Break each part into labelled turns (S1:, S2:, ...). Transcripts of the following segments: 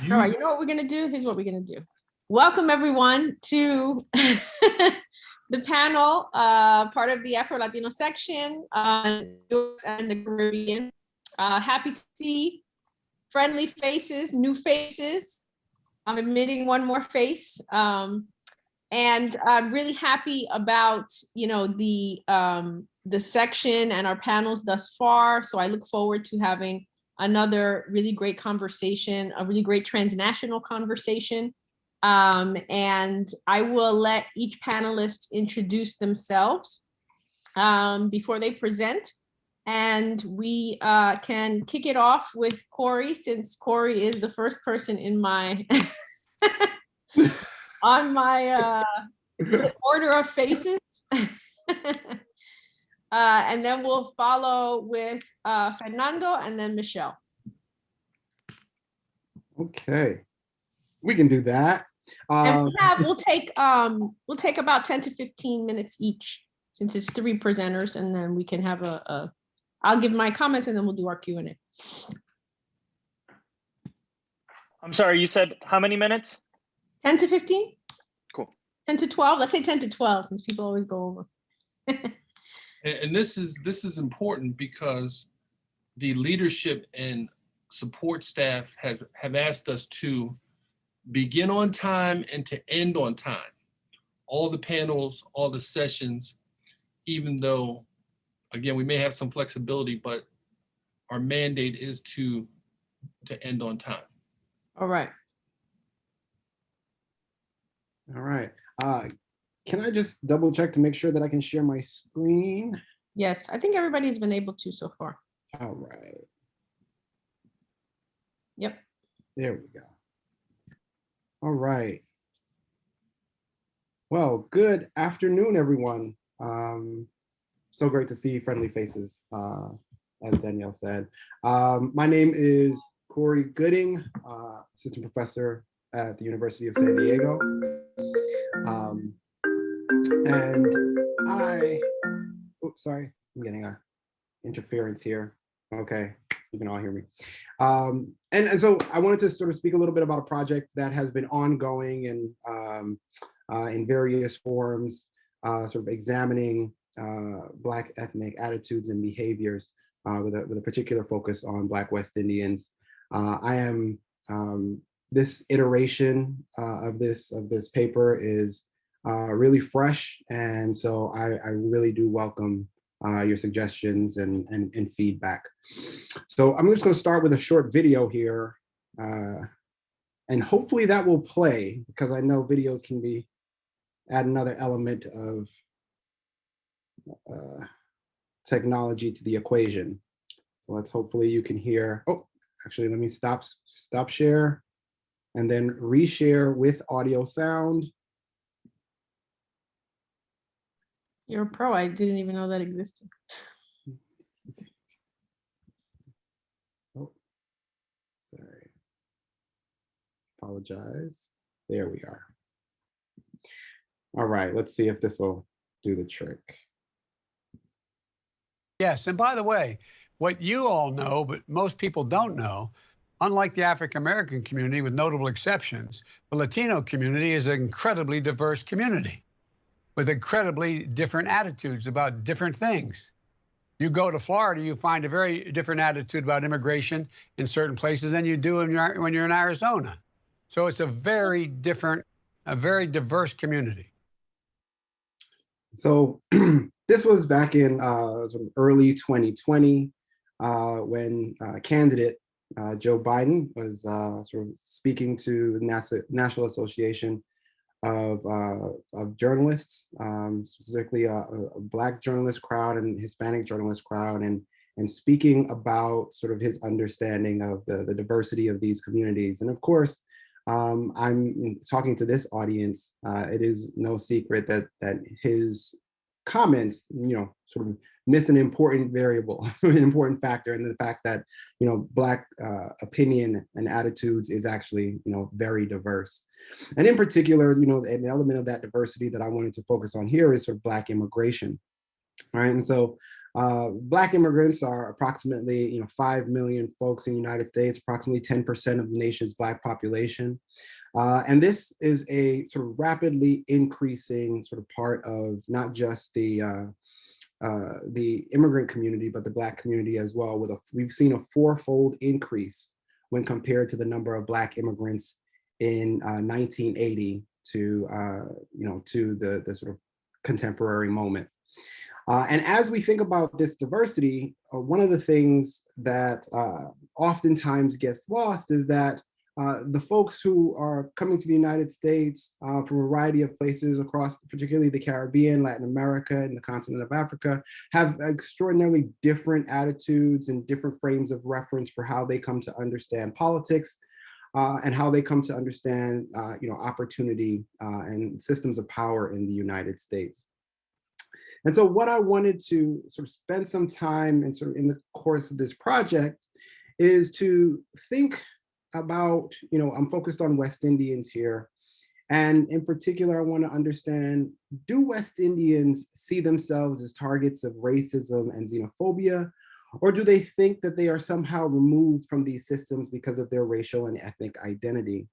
S1: All right, you know what we're gonna do? Here's what we're gonna do. Welcome everyone to the panel, part of the Afro-Latino section on US and the Caribbean. Happy to see friendly faces, new faces. I'm admitting one more face. And I'm really happy about, the section and our panels thus far. So I look forward to having another really great conversation, a really great transnational conversation. And I will let each panelist introduce themselves before they present. And we can kick it off with Cory, since Cory is the first person in my on my order of faces. And then we'll follow with Fernando and then Michelle.
S2: Okay, we can do that.
S1: And we'll take about 10 to 15 minutes each, since it's 3 presenters, and then we can have I'll give my comments and then we'll do our Q&A.
S3: I'm sorry, you said how many minutes?
S1: 10 to 15?
S3: Cool.
S1: 10 to 12? Let's say 10 to 12, since people always go over.
S4: And this is important because the leadership and support staff have asked us to begin on time and to end on time. All the panels, all the sessions, even though, again, we may have some flexibility, but our mandate is to end on time.
S1: All right.
S2: All right. Can I just double check to make sure that I can share my screen?
S1: Yes, I think everybody's been able to so far.
S2: All right.
S1: Yep.
S2: There we go. All right. Well, good afternoon, everyone. So great to see friendly faces, as Danielle said. My name is Cory Gooding, assistant professor at the University of San Diego. And oops, sorry, I'm getting a interference here. Okay, you can all hear me. And so I wanted to sort of speak a little bit about a project that has been ongoing and in various forms, sort of examining Black ethnic attitudes and behaviors with a particular focus on Black West Indians. I am, this iteration of this paper is really fresh, and so I really do welcome your suggestions and feedback. So I'm just going to start with a short video here, and hopefully that will play, because I know videos can add another element of technology to the equation. So hopefully you can hear. Oh, actually, let me stop share and then reshare with audio sound.
S1: You're a pro. I didn't even know that existed.
S2: Oh, sorry. Apologize. There we are. All right, let's see if this will do the trick.
S5: Yes, and by the way, what you all know, but most people don't know, unlike the African American community, with notable exceptions, the Latino community is an incredibly diverse community with incredibly different attitudes about different things. You go to Florida, you find a very different attitude about immigration in certain places than you do when you're in Arizona. So it's a very different, a very diverse community.
S2: So this was back in sort of early 2020 when candidate Joe Biden was sort of speaking to the National Association of journalists, specifically a Black journalist crowd and Hispanic journalist crowd, and speaking about sort of his understanding of the diversity of these communities. And of course, I'm talking to this audience. It is no secret that his comments, sort of missed an important variable, an important factor, and the fact that, Black opinion and attitudes is actually, very diverse. And in particular, an element of that diversity that I wanted to focus on here is sort of Black immigration, right? And so Black immigrants are approximately 5 million folks in the United States, approximately 10% of the nation's Black population. And this is a sort of rapidly increasing sort of part of not just the immigrant community, but the Black community as well. We've seen a fourfold increase when compared to the number of Black immigrants in 1980 to the sort of contemporary moment. And as we think about this diversity, one of the things that oftentimes gets lost is that the folks who are coming to the United States from a variety of places across particularly the Caribbean, Latin America, and the continent of Africa have extraordinarily different attitudes and different frames of reference for how they come to understand politics and how they come to understand opportunity and systems of power in the United States. And so what I wanted to sort of spend some time and sort of in the course of this project is to think about, I'm focused on West Indians here. And in particular, I want to understand, do West Indians see themselves as targets of racism and xenophobia? Or do they think that they are somehow removed from these systems because of their racial and ethnic identity?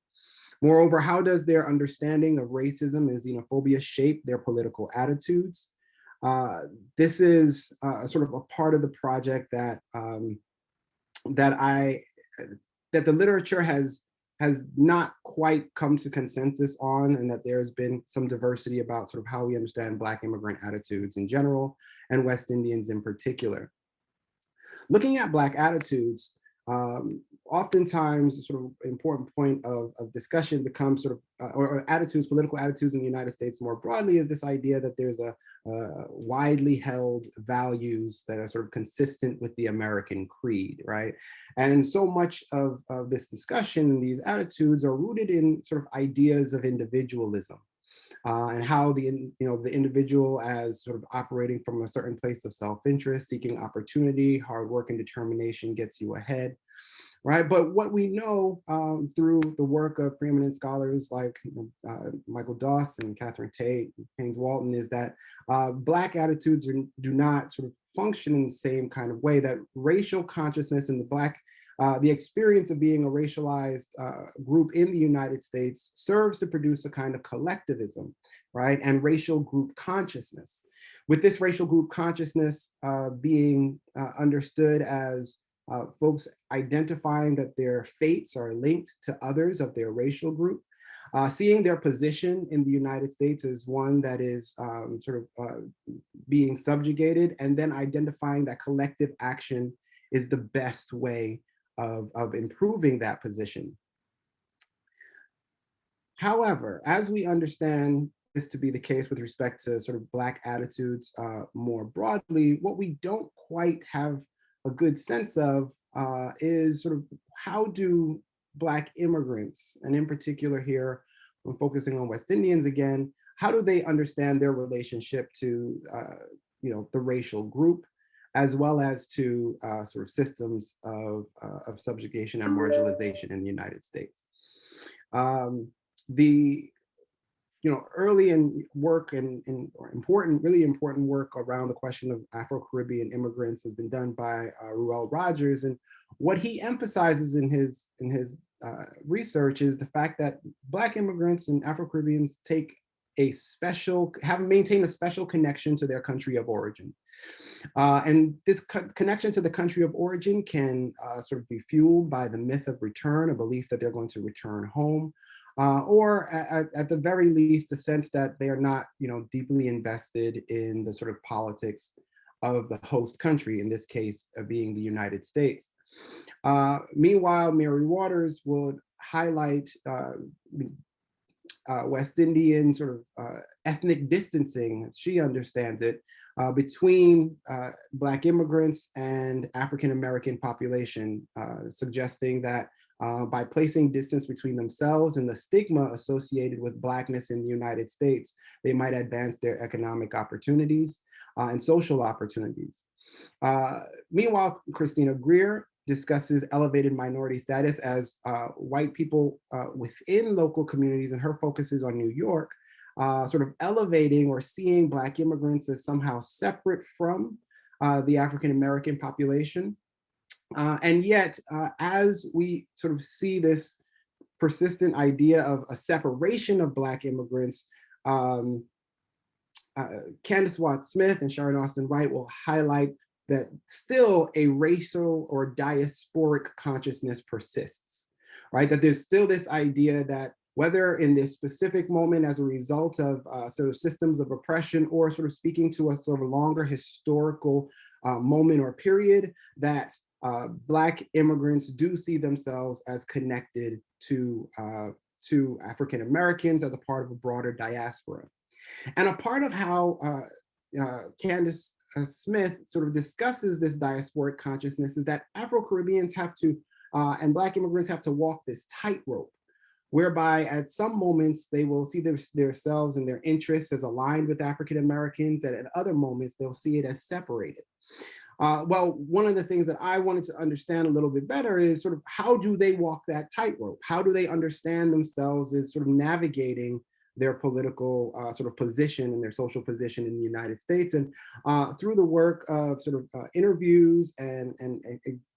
S2: Moreover, how does their understanding of racism and xenophobia shape their political attitudes? This is sort of a part of the project that that the literature has not quite come to consensus on, and that there's been some diversity about sort of how we understand Black immigrant attitudes in general and West Indians in particular. Looking at Black attitudes, oftentimes sort of an important point of discussion becomes sort of, or attitudes, political attitudes in the United States more broadly, is this idea that there's a widely held values that are sort of consistent with the American creed, right? And so much of this discussion and these attitudes are rooted in sort of ideas of individualism. And how the individual as sort of operating from a certain place of self-interest, seeking opportunity, hard work and determination gets you ahead, right? But what we know through the work of preeminent scholars like Michael Dawson, Catherine Tate, Haynes Walton, is that Black attitudes do not sort of function in the same kind of way, that racial consciousness in the Black the experience of being a racialized group in the United States serves to produce a kind of collectivism, right? And racial group consciousness. With this racial group consciousness being understood as folks identifying that their fates are linked to others of their racial group, seeing their position in the United States as one that is being subjugated, and then identifying that collective action is the best way of improving that position. However, as we understand this to be the case with respect to sort of Black attitudes more broadly, what we don't quite have a good sense of is sort of how do Black immigrants, and in particular here, I'm focusing on West Indians again, how do they understand their relationship to the racial group, as well as to sort of systems of subjugation and marginalization in the United States. The early in work and really important work around the question of Afro-Caribbean immigrants has been done by Ruel Rogers, and what he emphasizes in his research is the fact that Black immigrants and Afro-Caribbeans have maintained a special connection to their country of origin. And this connection to the country of origin can sort of be fueled by the myth of return, a belief that they're going to return home, or at the very least, the sense that they are not, deeply invested in the sort of politics of the host country, in this case being the United States. Meanwhile, Mary Waters would highlight West Indian sort of ethnic distancing, as she understands it, between Black immigrants and African-American population, suggesting that by placing distance between themselves and the stigma associated with Blackness in the United States, they might advance their economic opportunities and social opportunities. Meanwhile, Christina Greer discusses elevated minority status as white people within local communities, and her focus is on New York, sort of elevating or seeing Black immigrants as somehow separate from the African American population. And yet, as we sort of see this persistent idea of a separation of Black immigrants, Candace Watt-Smith and Sharon Austin Wright will highlight that still a racial or diasporic consciousness persists, right? That there's still this idea that whether in this specific moment as a result of sort of systems of oppression or sort of speaking to a sort of longer historical moment or period, that Black immigrants do see themselves as connected to African Americans as a part of a broader diaspora. And a part of how Candace Smith sort of discusses this diasporic consciousness is that Afro-Caribbeans have to, and Black immigrants have to walk this tightrope, whereby at some moments they will see themselves and their interests as aligned with African Americans, and at other moments they'll see it as separated. Well, one of the things that I wanted to understand a little bit better is sort of how do they walk that tightrope? How do they understand themselves as sort of navigating their political sort of position and their social position in the United States? And through the work of sort of interviews and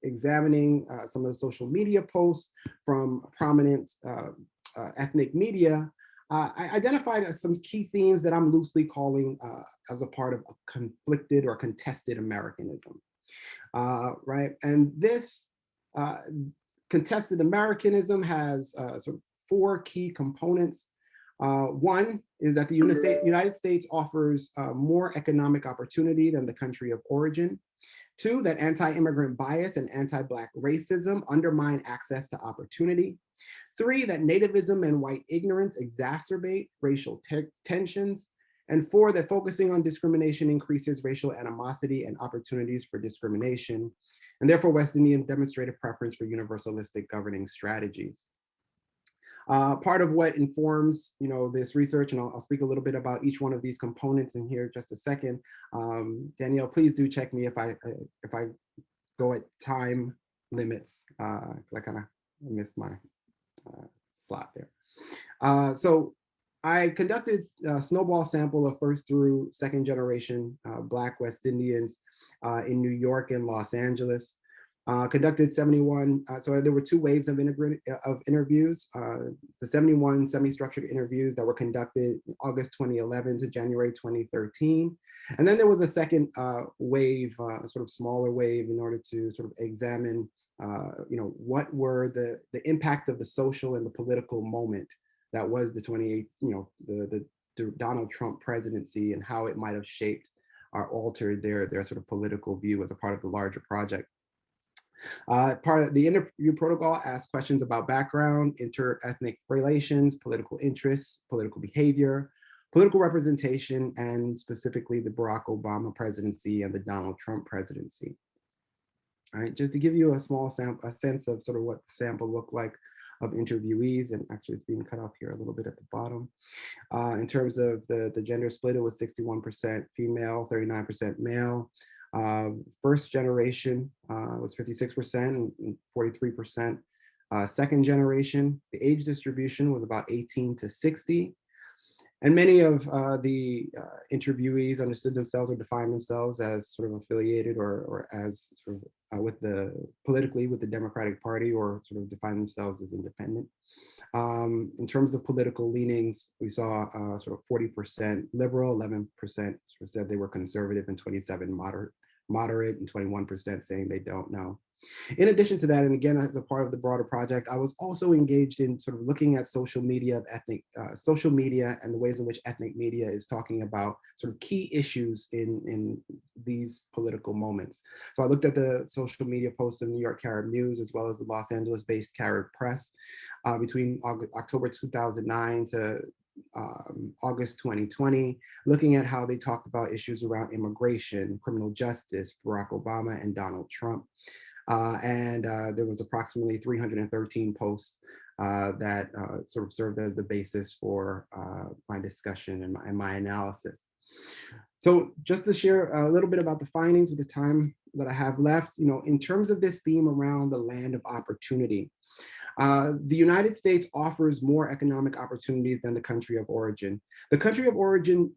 S2: examining some of the social media posts from prominent ethnic media, I identified some key themes that I'm loosely calling as a part of a conflicted or contested Americanism, right? And this contested Americanism has sort of 4 key components. One is that the United States offers more economic opportunity than the country of origin. 2, that anti-immigrant bias and anti-Black racism undermine access to opportunity. 3, that nativism and white ignorance exacerbate racial tensions. And 4, that focusing on discrimination increases racial animosity and opportunities for discrimination. And therefore, West Indians demonstrate a preference for universalistic governing strategies. Part of what informs, this research, and I'll speak a little bit about each one of these components in here just a second. Danielle, please do check me if I go at time limits, because I kind of missed my slot there. So I conducted a snowball sample of first through second generation Black West Indians in New York and Los Angeles. Conducted 71, so there were 2 waves of interviews. The 71 semi-structured interviews that were conducted August 2011 to January 2013. And then there was a second wave, a sort of smaller wave, in order to sort of examine, what were the impact of the social and the political moment that was the the Donald Trump presidency, and how it might have shaped or altered their sort of political view as a part of the larger project. Part of the interview protocol asks questions about background, inter-ethnic relations, political interests, political behavior, political representation, and specifically the Barack Obama presidency and the Donald Trump presidency. All right, just to give you a small sample, a sense of sort of what the sample looked like of interviewees, and actually it's being cut off here a little bit at the bottom. In terms of the gender split, it was 61% female, 39% male. First generation was 56% and 43%. Second generation, the age distribution was about 18 to 60. And many of the interviewees understood themselves or defined themselves as sort of affiliated or as sort of politically with the Democratic Party, or sort of defined themselves as independent. In terms of political leanings, we saw sort of 40% liberal, 11% sort of said they were conservative, and 27% moderate, and 21% saying they don't know. In addition to that, and again, as a part of the broader project, I was also engaged in sort of looking at social media and the ways in which ethnic media is talking about sort of key issues in these political moments. So I looked at the social media posts of New York Carib News, as well as the Los Angeles-based Carib Press between October 2009 to August 2020, looking at how they talked about issues around immigration, criminal justice, Barack Obama, and Donald Trump. There was approximately 313 posts that sort of served as the basis for my discussion and my analysis. So just to share a little bit about the findings with the time that I have left, in terms of this theme around the land of opportunity, The United States offers more economic opportunities than the country of origin. The country of origin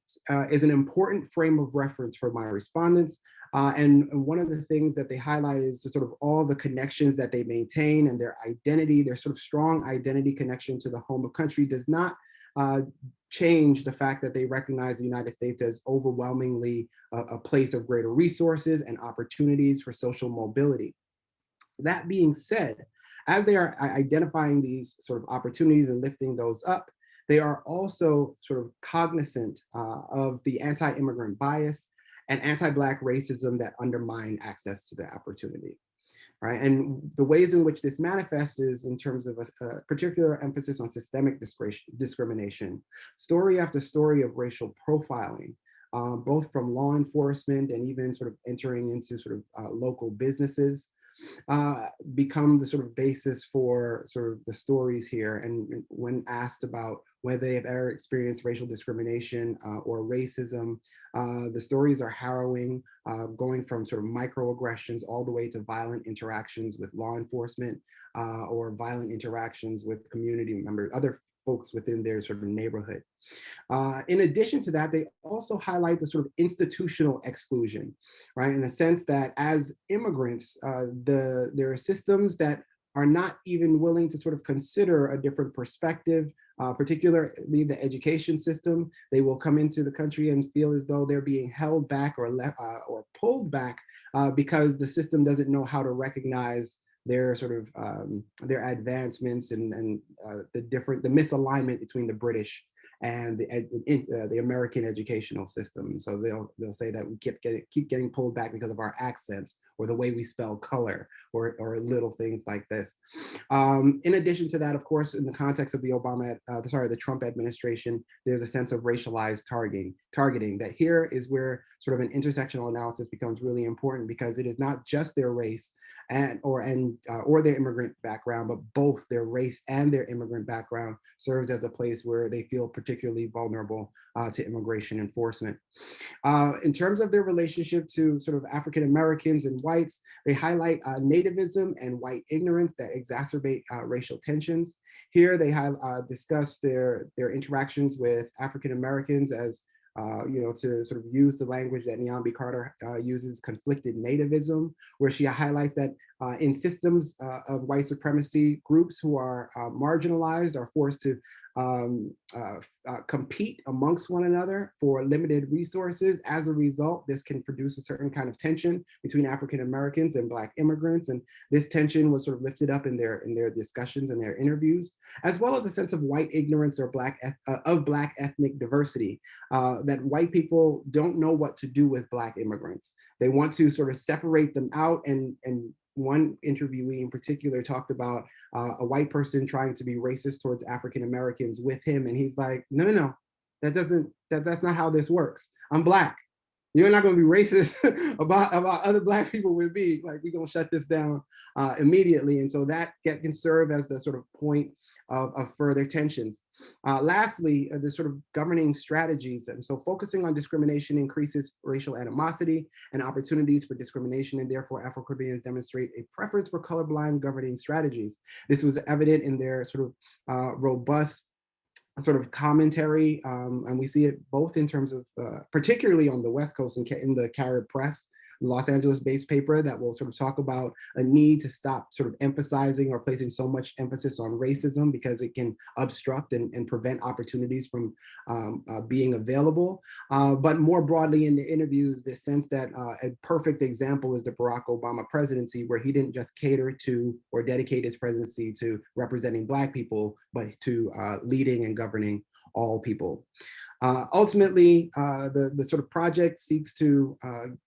S2: is an important frame of reference for my respondents. And one of the things that they highlight is sort of all the connections that they maintain and their identity, their sort of strong identity connection to the home of country does not change the fact that they recognize the United States as overwhelmingly a place of greater resources and opportunities for social mobility. That being said, as they are identifying these sort of opportunities and lifting those up, they are also sort of cognizant of the anti-immigrant bias and anti-Black racism that undermine access to the opportunity. Right? And the ways in which this manifests is in terms of a particular emphasis on systemic discrimination, story after story of racial profiling, both from law enforcement and even sort of entering into sort of local businesses, become the sort of basis for sort of the stories here. And when asked about whether they have ever experienced racial discrimination or racism, the stories are harrowing, going from sort of microaggressions all the way to violent interactions with law enforcement or violent interactions with community members, other folks within their sort of neighborhood. In addition to that, they also highlight the sort of institutional exclusion, right? In the sense that as immigrants, there are systems that are not even willing to sort of consider a different perspective, particularly the education system. They will come into the country and feel as though they're being held back or pulled back because the system doesn't know how to recognize their sort of their advancements and the misalignment between the British and the American educational system. So they'll say that we keep getting pulled back because of our accents or the way we spell color or little things like this. In addition to that, of course, in the context of the Trump administration, there's a sense of racialized targeting that here is where sort of an intersectional analysis becomes really important, because it is not just their race or their immigrant background, but both their race and their immigrant background serves as a place where they feel particularly vulnerable to immigration enforcement. In terms of their relationship to sort of African Americans and whites, they highlight nativism and white ignorance that exacerbate racial tensions. Here they have discussed their interactions with African Americans as to sort of use the language that Nyambi Carter uses, conflicted nativism, where she highlights that in systems of white supremacy, groups who are marginalized are forced to compete amongst one another for limited resources. As a result, this can produce a certain kind of tension between African Americans and Black immigrants, and this tension was sort of lifted up in their discussions and their interviews, as well as a sense of white ignorance or Black ethnic diversity, that white people don't know what to do with Black immigrants. They want to sort of separate them out, and one interviewee in particular talked about a white person trying to be racist towards African Americans with him, and he's like, no, that's not how this works. I'm Black. You're not going to be racist about other Black people with me. Like, we're going to shut this down immediately. And so that can serve as the sort of point of further tensions. Lastly, the sort of governing strategies. And so focusing on discrimination increases racial animosity and opportunities for discrimination, and therefore Afro-Caribbeans demonstrate a preference for colorblind governing strategies. This was evident in their sort of robust sort of commentary, and we see it both in terms of, particularly on the West Coast in the Carib Press, Los Angeles-based paper that will sort of talk about a need to stop sort of emphasizing or placing so much emphasis on racism because it can obstruct and prevent opportunities from being available. But more broadly in the interviews, this sense that a perfect example is the Barack Obama presidency, where he didn't just cater to or dedicate his presidency to representing Black people, but to leading and governing all people. Ultimately, the sort of project seeks to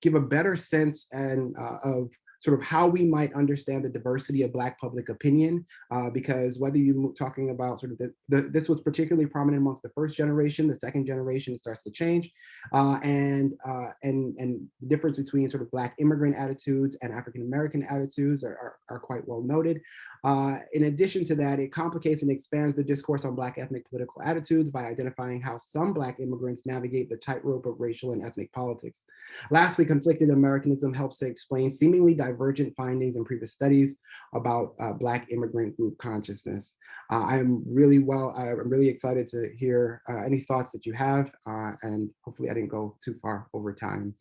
S2: give a better sense of sort of how we might understand the diversity of Black public opinion, because whether you're talking about sort of this was particularly prominent amongst the first generation, the second generation starts to change, and the difference between sort of Black immigrant attitudes and African American attitudes are quite well noted. In addition to that, it complicates and expands the discourse on Black ethnic political attitudes by identifying how some Black immigrants navigate the tightrope of racial and ethnic politics. Lastly, conflicted Americanism helps to explain seemingly divergent findings in previous studies about Black immigrant group consciousness. I'm really excited to hear any thoughts that you have, and hopefully I didn't go too far over time.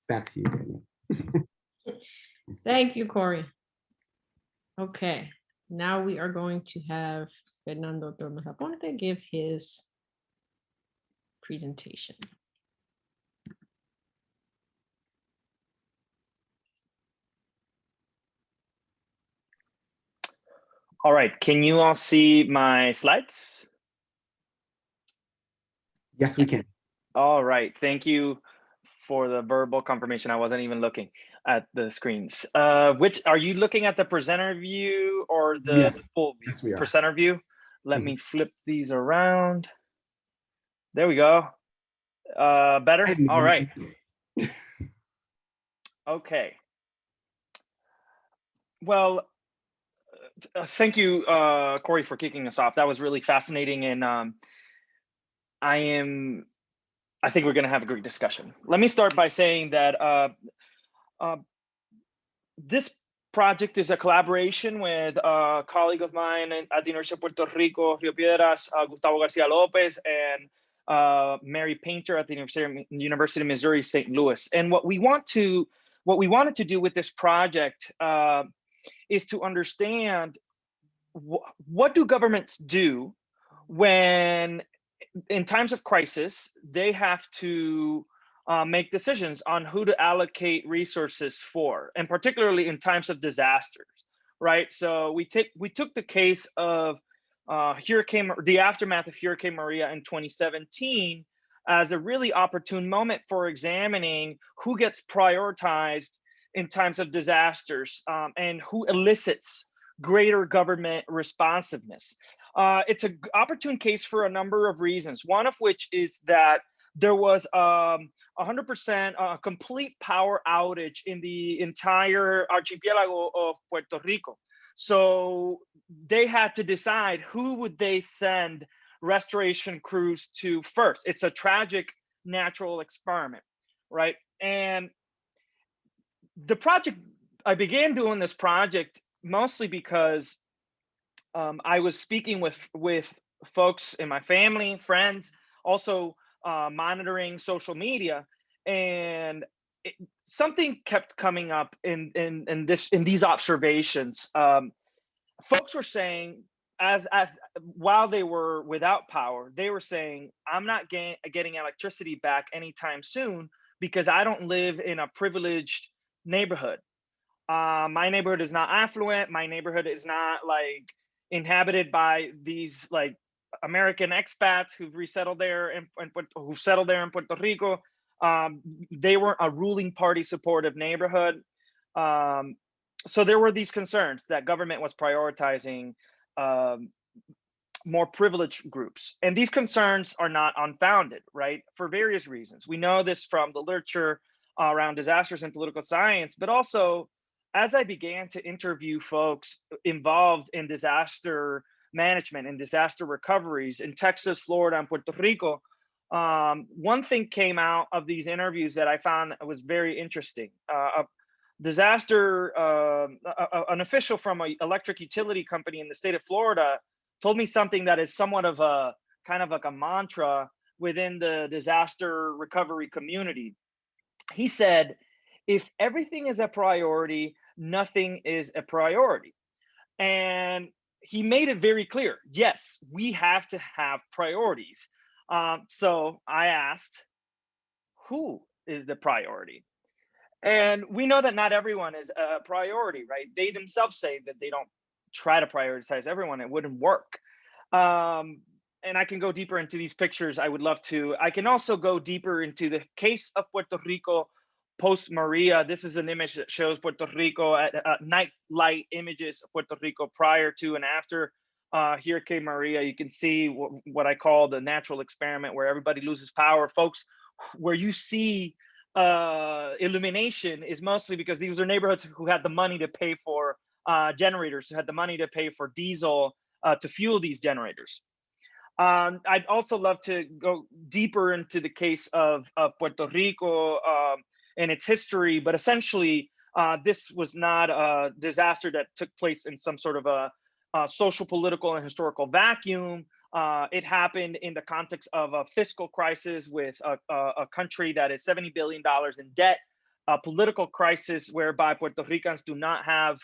S2: Back to you, Daniel.
S1: Thank you, Cory. Okay, now we are going to have Fernando Tormos-Aponte give his presentation.
S3: All right, can you all see my slides?
S2: Yes, we can.
S3: All right, thank you for the verbal confirmation. I wasn't even looking at the screens. Which, are you looking at the presenter view or the
S2: Yes.
S3: full view?
S2: Yes, we are.
S3: Presenter view? Let me flip these around. There we go. Better? All right. Okay. Well, thank you, Cory, for kicking us off. That was really fascinating, and I think we're going to have a great discussion. Let me start by saying that this project is a collaboration with a colleague of mine at the University of Puerto Rico, Rio Piedras, Gustavo Garcia Lopez, and Mary Painter at the University of Missouri, St. Louis. And what we wanted to do with this project is to understand what do governments do when, in times of crisis, they have to make decisions on who to allocate resources for, and particularly in times of disasters, right? So we took the case of the aftermath of Hurricane Maria in 2017 as a really opportune moment for examining who gets prioritized in times of disasters and who elicits greater government responsiveness. It's an opportune case for a number of reasons, one of which is that there was 100% complete power outage in the entire archipelago of Puerto Rico. So they had to decide who would they send restoration crews to first. It's a tragic natural experiment, right? And the project, I began doing this project mostly because I was speaking with folks in my family, friends, also monitoring social media, and something kept coming up in these observations. Folks were saying, as while they were without power, they were saying, I'm not getting electricity back anytime soon because I don't live in a privileged neighborhood. My neighborhood is not affluent. My neighborhood is not like inhabited by these like American expats who've resettled there and who've settled there in Puerto Rico. They weren't a ruling party supportive neighborhood. So there were these concerns that government was prioritizing more privileged groups. And these concerns are not unfounded, right? For various reasons. We know this from the literature around disasters and political science, but also as I began to interview folks involved in disaster management and disaster recoveries in Texas, Florida, and Puerto Rico, one thing came out of these interviews that I found was very interesting. An official from an electric utility company in the state of Florida told me something that is somewhat of a kind of like a mantra within the disaster recovery community. He said, if everything is a priority, nothing is a priority. And he made it very clear, yes, we have to have priorities. So I asked, who is the priority? And we know that not everyone is a priority, right? They themselves say that they don't try to prioritize everyone. It wouldn't work. And I can go deeper into these pictures. I would love to. I can also go deeper into the case of Puerto Rico post Maria. This is an image that shows Puerto Rico at night light images of Puerto Rico prior to and after Hurricane Maria. You can see what I call the natural experiment where everybody loses power. Folks, where you see illumination is mostly because these are neighborhoods who had the money to pay for generators, who had the money to pay for diesel to fuel these generators. I'd also love to go deeper into the case of Puerto Rico and its history, but essentially, this was not a disaster that took place in some sort of a social, political, and historical vacuum. It happened in the context of a fiscal crisis with a country that is $70 billion in debt, a political crisis whereby Puerto Ricans do not have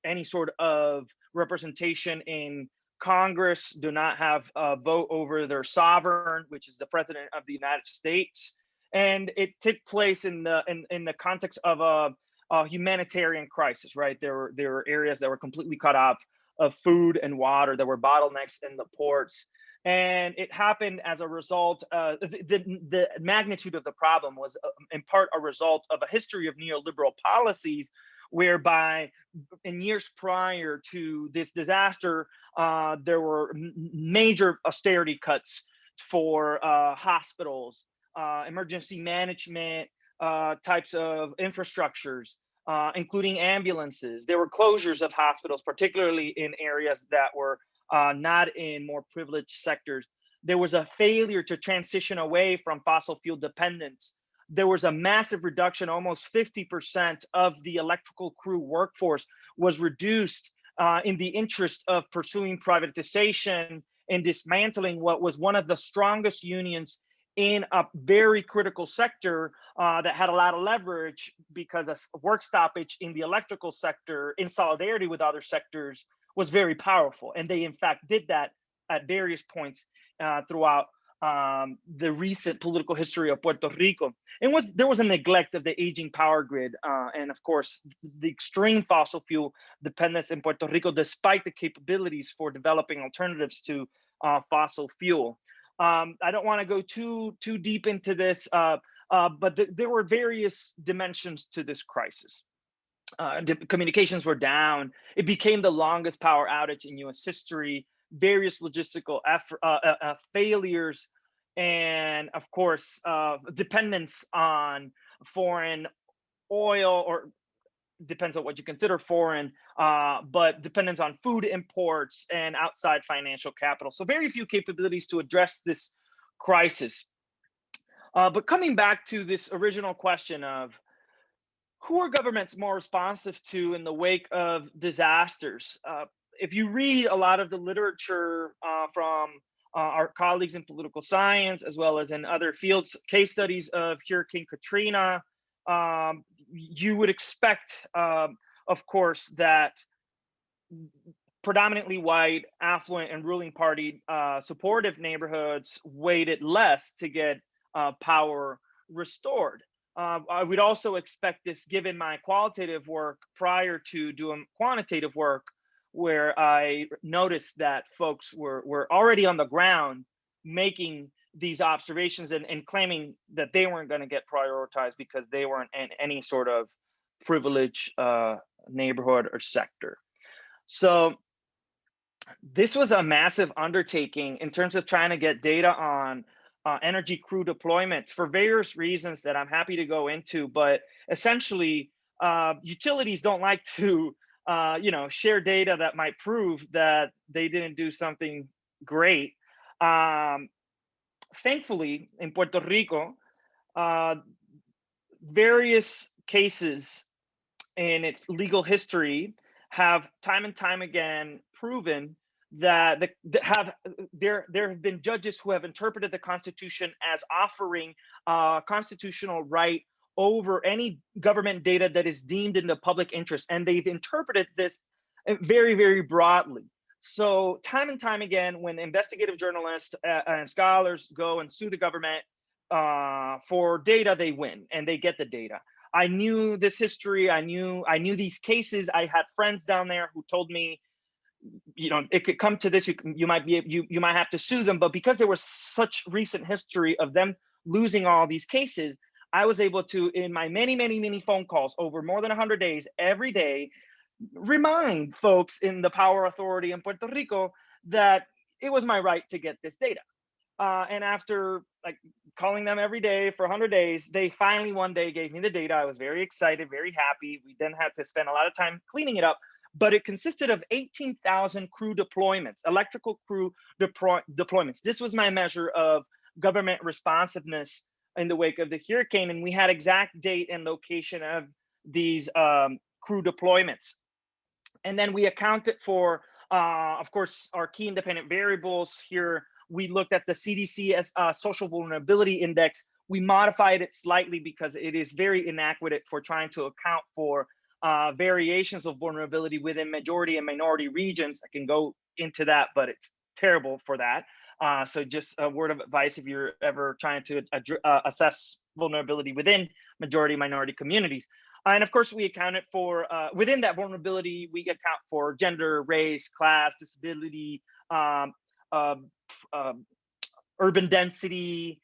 S3: any sort of representation in Congress, do not have a vote over their sovereign, which is the president of the United States. And it took place in the context of a humanitarian crisis, right? There were areas that were completely cut off of food and water. There were bottlenecks in the ports. And it happened as a result, the magnitude of the problem was in part a result of a history of neoliberal policies, whereby in years prior to this disaster, there were major austerity cuts for hospitals, emergency management types of infrastructures, including ambulances. There were closures of hospitals, particularly in areas that were not in more privileged sectors. There was a failure to transition away from fossil fuel dependence. There was a massive reduction, almost 50% of the electrical crew workforce was reduced in the interest of pursuing privatization and dismantling what was one of the strongest unions in a very critical sector that had a lot of leverage, because a work stoppage in the electrical sector in solidarity with other sectors was very powerful. And they in fact did that at various points throughout the recent political history of Puerto Rico. And there was a neglect of the aging power grid, and of course, the extreme fossil fuel dependence in Puerto Rico, despite the capabilities for developing alternatives to fossil fuel. I don't want to go too deep into this, but there were various dimensions to this crisis. Communications were down. It became the longest power outage in U.S. history. Various logistical failures, and of course, dependence on foreign oil, or depends on what you consider foreign, but dependence on food imports and outside financial capital. So very few capabilities to address this crisis. But coming back to this original question of who are governments more responsive to in the wake of disasters? If you read a lot of the literature from our colleagues in political science, as well as in other fields, case studies of Hurricane Katrina, you would expect, of course, that predominantly white, affluent, and ruling party supportive neighborhoods weighted less to get power restored. I would also expect this, given my qualitative work prior to doing quantitative work, where I noticed that folks were already on the ground making these observations and claiming that they weren't going to get prioritized because they weren't in any sort of privileged neighborhood or sector. So this was a massive undertaking in terms of trying to get data on energy crew deployments for various reasons that I'm happy to go into. But essentially, utilities don't like to share data that might prove that they didn't do something great. Thankfully, in Puerto Rico, various cases in its legal history have time and time again proven that there have been judges who have interpreted the Constitution as offering constitutional right over any government data that is deemed in the public interest, and they've interpreted this very, very broadly. So time and time again, when investigative journalists and scholars go and sue the government for data, they win and they get the data. I knew this history. I knew these cases. I had friends down there who told me, it could come to this. You might have to sue them. But because there was such recent history of them losing all these cases, I was able to, in my many phone calls over more than 100 days, every day, remind folks in the power authority in Puerto Rico that it was my right to get this data. And after like calling them every day for 100 days, they finally one day gave me the data. I was very excited, very happy. We then had to spend a lot of time cleaning it up, but it consisted of 18,000 crew deployments, electrical crew deployments. This was my measure of government responsiveness in the wake of the hurricane. And we had exact date and location of these crew deployments. And then we accounted for, of course, our key independent variables here. We looked at the CDC as social vulnerability index. We modified it slightly because it is very inaccurate for trying to account for variations of vulnerability within majority and minority regions. I can go into that, but it's terrible for that. So just a word of advice if you're ever trying to assess vulnerability within majority minority communities. And of course, we accounted for, within that vulnerability, we account for gender, race, class, disability, urban density.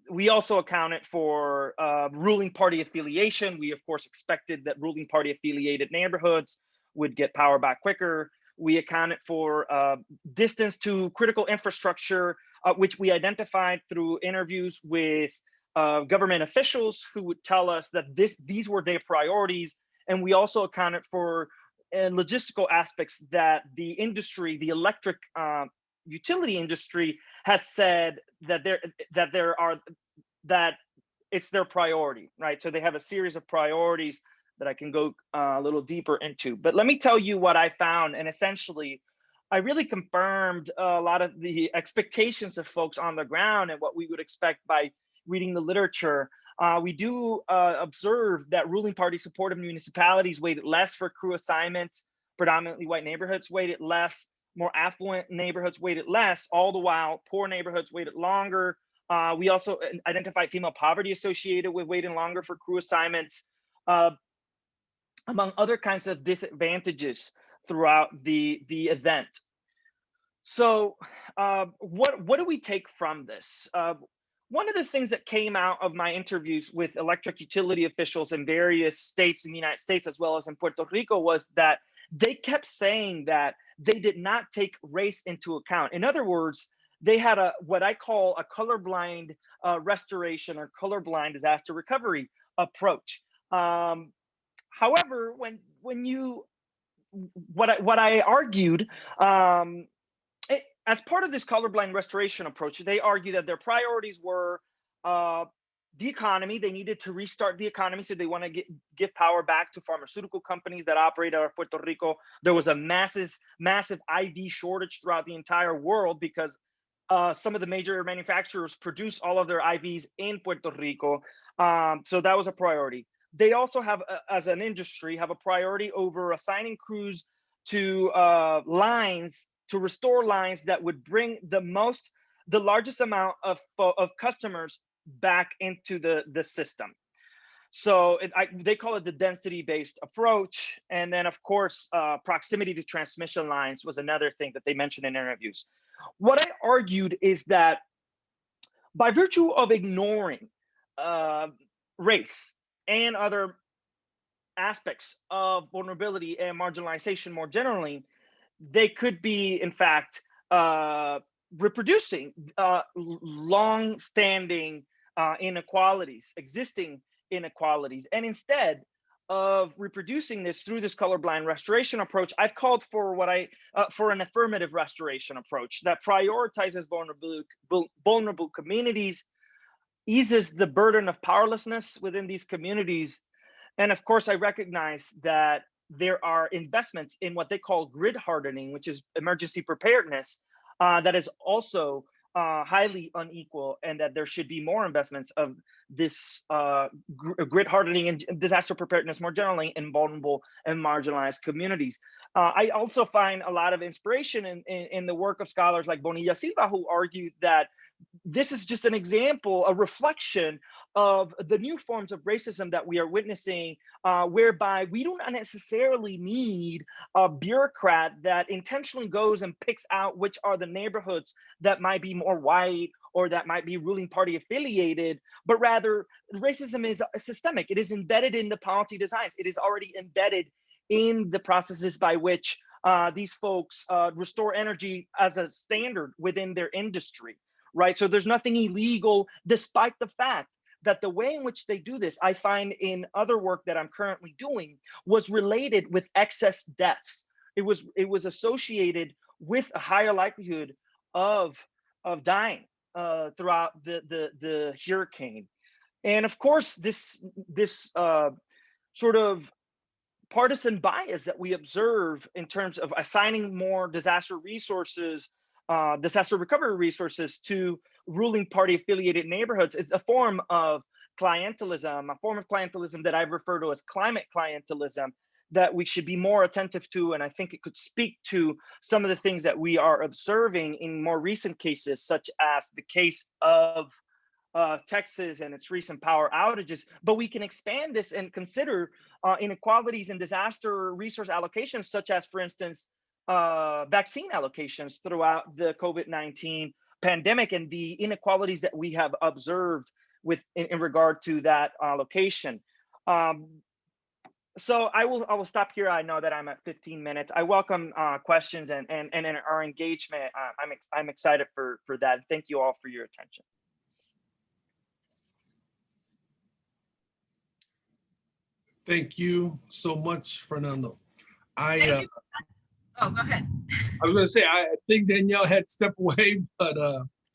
S3: We also accounted for ruling party affiliation. We, of course, expected that ruling party affiliated neighborhoods would get power back quicker. We accounted for distance to critical infrastructure, which we identified through interviews with government officials who would tell us that these were their priorities. And we also accounted for logistical aspects that the industry, the electric utility industry, has said that that it's their priority, right? So they have a series of priorities that I can go a little deeper into. But let me tell you what I found, and essentially, I really confirmed a lot of the expectations of folks on the ground and what we would expect by reading the literature. We do observe that ruling party supportive municipalities weighted less for crew assignments, predominantly white neighborhoods weighted less, more affluent neighborhoods weighted less, all the while poor neighborhoods waited longer. We also identified female poverty associated with waiting longer for crew assignments, among other kinds of disadvantages throughout the event. So what do we take from this? One of the things that came out of my interviews with electric utility officials in various states in the United States, as well as in Puerto Rico, was that they kept saying that they did not take race into account. In other words, they had what I call a colorblind restoration or colorblind disaster recovery approach. However, what I argued, as part of this colorblind restoration approach, they argue that their priorities were the economy. They needed to restart the economy, so they want to give power back to pharmaceutical companies that operate out of Puerto Rico. There was a massive IV shortage throughout the entire world because some of the major manufacturers produce all of their IVs in Puerto Rico. So that was a priority. They also have, as an industry, have a priority over assigning crews to lines, to restore lines that would bring the largest amount of customers back into the system. So they call it the density-based approach. And then, of course, proximity to transmission lines was another thing that they mentioned in interviews. What I argued is that by virtue of ignoring race and other aspects of vulnerability and marginalization more generally, they could be, in fact, reproducing long-standing inequalities, existing inequalities. And instead of reproducing this through this colorblind restoration approach, I've called for for an affirmative restoration approach that prioritizes vulnerable communities, eases the burden of powerlessness within these communities. And of course, I recognize that there are investments in what they call grid hardening, which is emergency preparedness, that is also highly unequal, and that there should be more investments of this grid hardening and disaster preparedness more generally in vulnerable and marginalized communities. I also find a lot of inspiration in the work of scholars like Bonilla Silva, who argue that this is just an example, a reflection of the new forms of racism that we are witnessing, whereby we do not necessarily need a bureaucrat that intentionally goes and picks out which are the neighborhoods that might be more white or that might be ruling party affiliated, but rather racism is systemic. It is embedded in the policy designs. It is already embedded in the processes by which these folks restore energy as a standard within their industry, right? So there's nothing illegal, despite the fact that the way in which they do this, I find in other work that I'm currently doing, was related with excess deaths. It was associated with a higher likelihood of dying throughout the hurricane. And of course, this sort of partisan bias that we observe in terms of assigning more disaster resources, disaster recovery resources to ruling party affiliated neighborhoods is a form of clientelism, that I've referred to as climate clientelism, that we should be more attentive to. And I think it could speak to some of the things that we are observing in more recent cases, such as the case of Texas and its recent power outages. But we can expand this and consider inequalities in disaster resource allocations, such as, for instance, vaccine allocations throughout the COVID-19 pandemic and the inequalities that we have observed in regard to that allocation. So I will stop here. I know that I'm at 15 minutes. I welcome questions and our engagement. I'm excited for that. Thank you all for your attention.
S4: Thank you so much, Fernando.
S1: Thank you. Oh, go ahead.
S4: I was going to say, I think Danielle had stepped away, but
S1: no,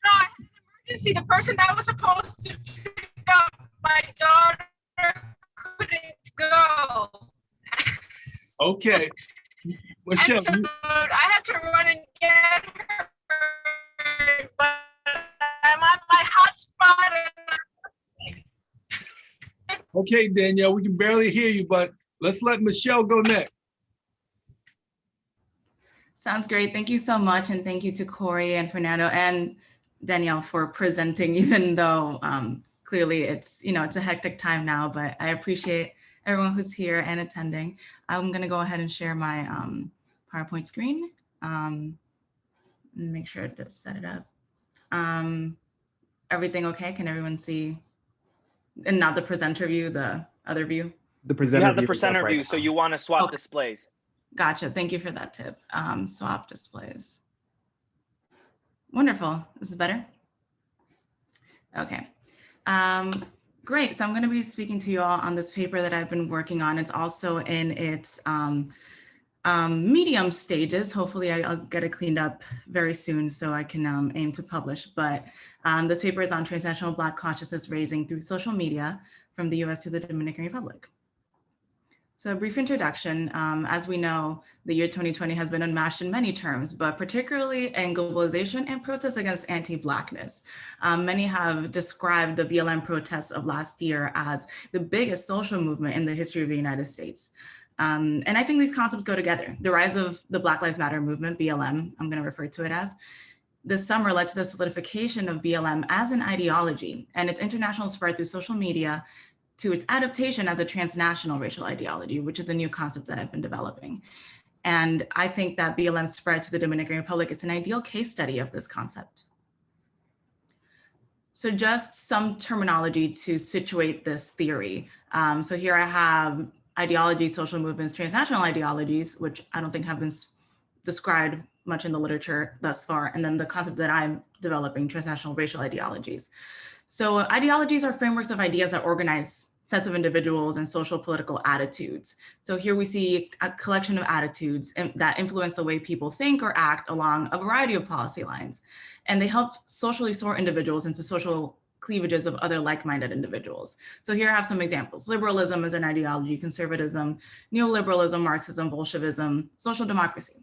S1: I had an emergency. The person that was supposed to pick up my daughter couldn't go.
S4: Okay. Michelle,
S1: and so I had to run and get her, but I'm on my hotspot.
S4: okay, Danielle, we can barely hear you, but let's let Michelle go next.
S6: Sounds great. Thank you so much. And thank you to Cory and Fernando and Danielle for presenting, even though clearly it's a hectic time now, but I appreciate everyone who's here and attending. I'm going to go ahead and share my PowerPoint screen. Make sure to set it up. Everything okay? Can everyone see? And not the presenter view, the other view?
S2: The presenter
S3: You have the
S2: view
S3: presenter
S2: right
S3: view,
S2: now.
S3: so you want to swap displays.
S6: Gotcha. Thank you for that tip. Swap displays. Wonderful. This is better? Okay. Great. So I'm going to be speaking to you all on this paper that I've been working on. It's also in its medium stages. Hopefully I'll get it cleaned up very soon so I can aim to publish. But this paper is on transnational Black consciousness raising through social media from the US to the Dominican Republic. So a brief introduction. As we know, the year 2020 has been unmatched in many terms, but particularly in globalization and protests against anti-Blackness. Many have described the BLM protests of last year as the biggest social movement in the history of the United States. And I think these concepts go together. The rise of the Black Lives Matter movement, BLM, I'm going to refer to it as, this summer led to the solidification of BLM as an ideology and its international spread through social media to its adaptation as a transnational racial ideology, which is a new concept that I've been developing. And I think that BLM spread to the Dominican Republic, it's an ideal case study of this concept. So just some terminology to situate this theory. So here I have ideologies, social movements, transnational ideologies, which I don't think have been described much in the literature thus far. And then the concept that I'm developing, transnational racial ideologies. So ideologies are frameworks of ideas that organize sets of individuals and social political attitudes. So here we see a collection of attitudes that influence the way people think or act along a variety of policy lines. And they help socially sort individuals into social cleavages of other like-minded individuals. So here I have some examples. Liberalism is an ideology, conservatism, neoliberalism, Marxism, Bolshevism, social democracy.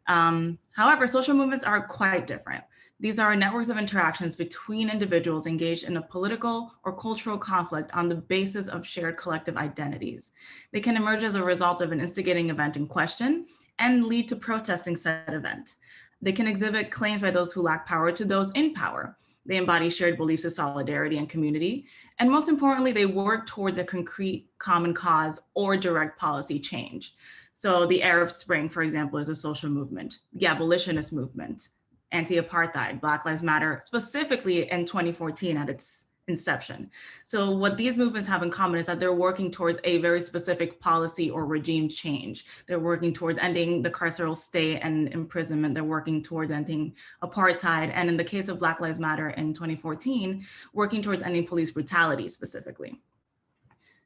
S6: However, social movements are quite different. These are networks of interactions between individuals engaged in a political or cultural conflict on the basis of shared collective identities. They can emerge as a result of an instigating event in question and lead to protesting said event. They can exhibit claims by those who lack power to those in power. They embody shared beliefs of solidarity and community. And most importantly, they work towards a concrete common cause or direct policy change. So the Arab Spring, for example, is a social movement, the abolitionist movement, anti-apartheid, Black Lives Matter, specifically in 2014 at its inception. So what these movements have in common is that they're working towards a very specific policy or regime change. They're working towards ending the carceral state and imprisonment. They're working towards ending apartheid. And in the case of Black Lives Matter in 2014, working towards ending police brutality specifically.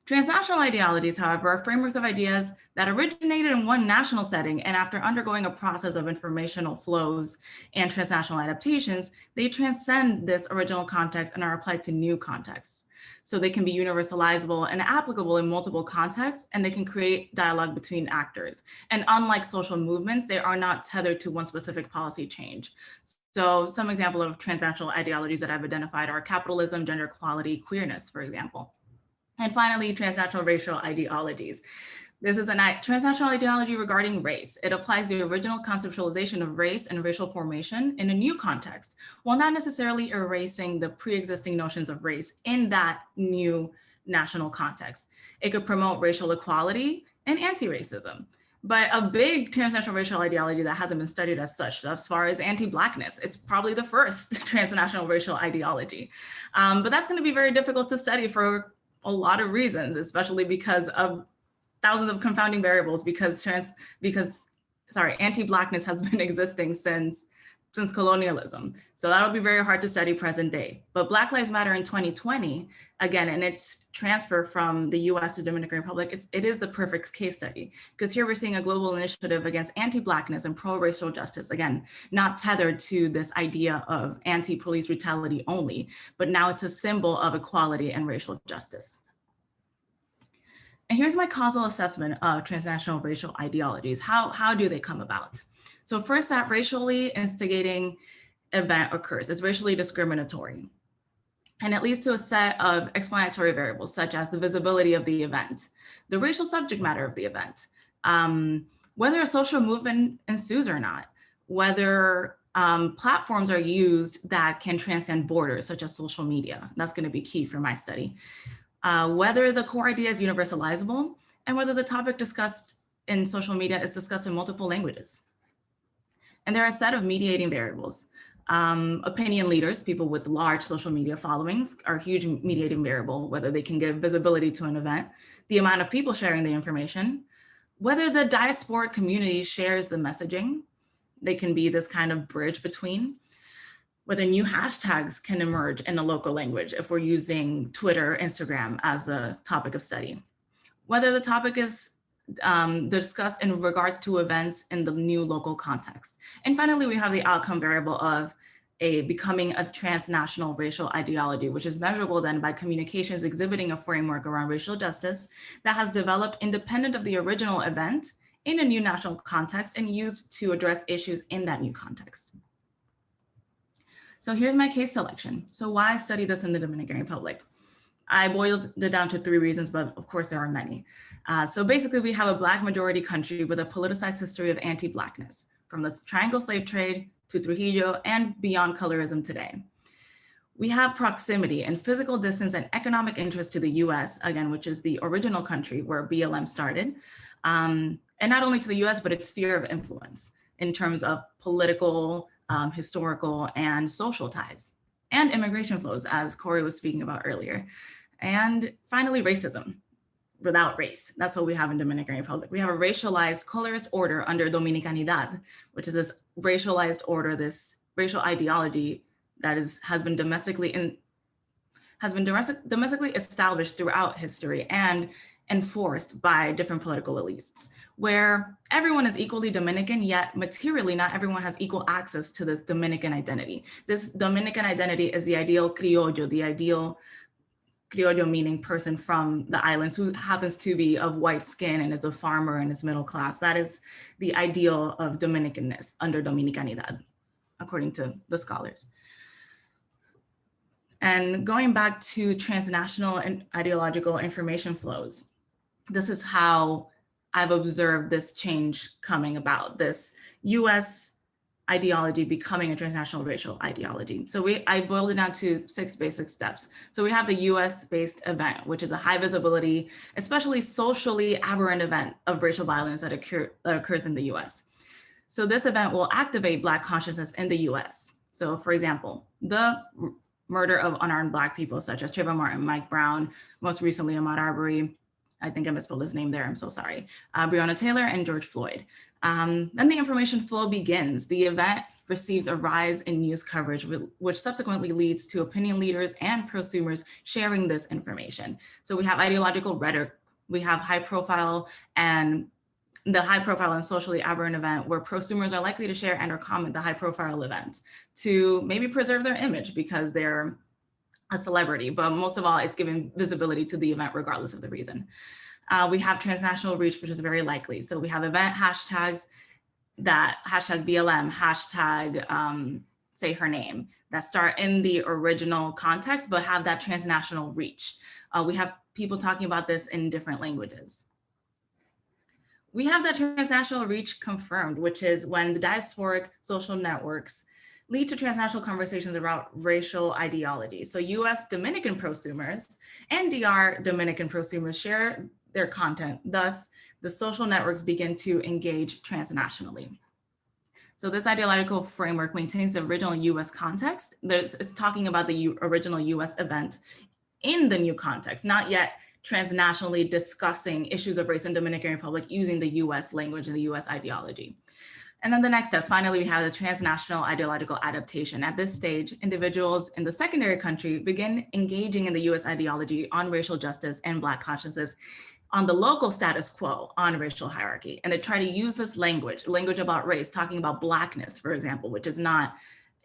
S6: Transnational ideologies, however, are frameworks of ideas that originated in one national setting, and after undergoing a process of informational flows and transnational adaptations, they transcend this original context and are applied to new contexts. So they can be universalizable and applicable in multiple contexts, and they can create dialogue between actors. And unlike social movements, they are not tethered to one specific policy change. So some example of transnational ideologies that I've identified are capitalism, gender equality, queerness, for example. And finally, transnational racial ideologies. This is a transnational ideology regarding race. It applies the original conceptualization of race and racial formation in a new context, while not necessarily erasing the pre-existing notions of race in that new national context. It could promote racial equality and anti-racism. But a big transnational racial ideology that hasn't been studied as such thus far is anti-Blackness. It's probably the first transnational racial ideology. But that's going to be very difficult to study for a lot of reasons, especially because of thousands of confounding variables, because anti-Blackness has been existing since colonialism. So that'll be very hard to study present day. But Black Lives Matter in 2020, again, and its transfer from the US to Dominican Republic, it is the perfect case study, because here we're seeing a global initiative against anti-Blackness and pro-racial justice, again, not tethered to this idea of anti-police brutality only, but now it's a symbol of equality and racial justice. And here's my causal assessment of transnational racial ideologies. How do they come about? So first, that racially instigating event occurs. It's racially discriminatory. And it leads to a set of explanatory variables, such as the visibility of the event, the racial subject matter of the event, whether a social movement ensues or not, whether platforms are used that can transcend borders, such as social media. That's going to be key for my study. Whether the core idea is universalizable, and whether the topic discussed in social media is discussed in multiple languages. And there are a set of mediating variables. Opinion leaders, people with large social media followings, are a huge mediating variable, whether they can give visibility to an event, the amount of people sharing the information, whether the diasporic community shares the messaging. They can be this kind of bridge between, whether new hashtags can emerge in a local language if we're using Twitter, Instagram as a topic of study, whether the topic is discussed in regards to events in the new local context. And finally, we have the outcome variable of becoming a transnational racial ideology, which is measurable then by communications exhibiting a framework around racial justice that has developed independent of the original event in a new national context and used to address issues in that new context. So here's my case selection. So why study this in the Dominican Republic? I boiled it down to 3 reasons, but of course there are many. So basically we have a Black majority country with a politicized history of anti-Blackness, from the triangle slave trade to Trujillo and beyond colorism today. We have proximity and physical distance and economic interest to the US, again, which is the original country where BLM started. And not only to the US, but its sphere of influence in terms of political, historical, and social ties, and immigration flows, as Cory was speaking about earlier. And finally, racism without race. That's what we have in Dominican Republic. We have a racialized colorist order under Dominicanidad, which is this racialized order, this racial ideology that has been domestically established throughout history and enforced by different political elites, where everyone is equally Dominican, yet materially not everyone has equal access to this Dominican identity. This Dominican identity is the ideal criollo, the ideal criollo meaning person from the islands who happens to be of white skin and is a farmer and is middle class. That is the ideal of Dominicanness under Dominicanidad, according to the scholars. And going back to transnational and ideological information flows, this is how I've observed this change coming about, this US ideology becoming a transnational racial ideology. So I boiled it down to 6 basic steps. So we have the US-based event, which is a high visibility, especially socially aberrant event of racial violence that occurs in the US. So this event will activate Black consciousness in the US. So for example, the murder of unarmed Black people, such as Trayvon Martin, Mike Brown, most recently Ahmaud Arbery, I think I misspelled his name there, I'm so sorry, Breonna Taylor, and George Floyd. Then the information flow begins. The event receives a rise in news coverage, which subsequently leads to opinion leaders and prosumers sharing this information. So we have ideological rhetoric, we have high profile and socially aberrant event where prosumers are likely to share and or comment the high profile event to maybe preserve their image because they're a celebrity, but most of all, it's giving visibility to the event regardless of the reason. We have transnational reach, which is very likely. So we have event hashtags that hashtag BLM, hashtag say her name, that start in the original context, but have that transnational reach. We have people talking about this in different languages. We have that transnational reach confirmed, which is when the diasporic social networks lead to transnational conversations about racial ideology. So US Dominican prosumers and DR Dominican prosumers share their content. Thus, the social networks begin to engage transnationally. So this ideological framework maintains the original US context. It's talking about the original US event in the new context, not yet transnationally discussing issues of race in Dominican Republic using the US language and the US ideology. And then the next step, finally, we have the transnational ideological adaptation. At this stage, individuals in the secondary country begin engaging in the US ideology on racial justice and Black consciences on the local status quo on racial hierarchy. And they try to use this language about race, talking about Blackness, for example, which is not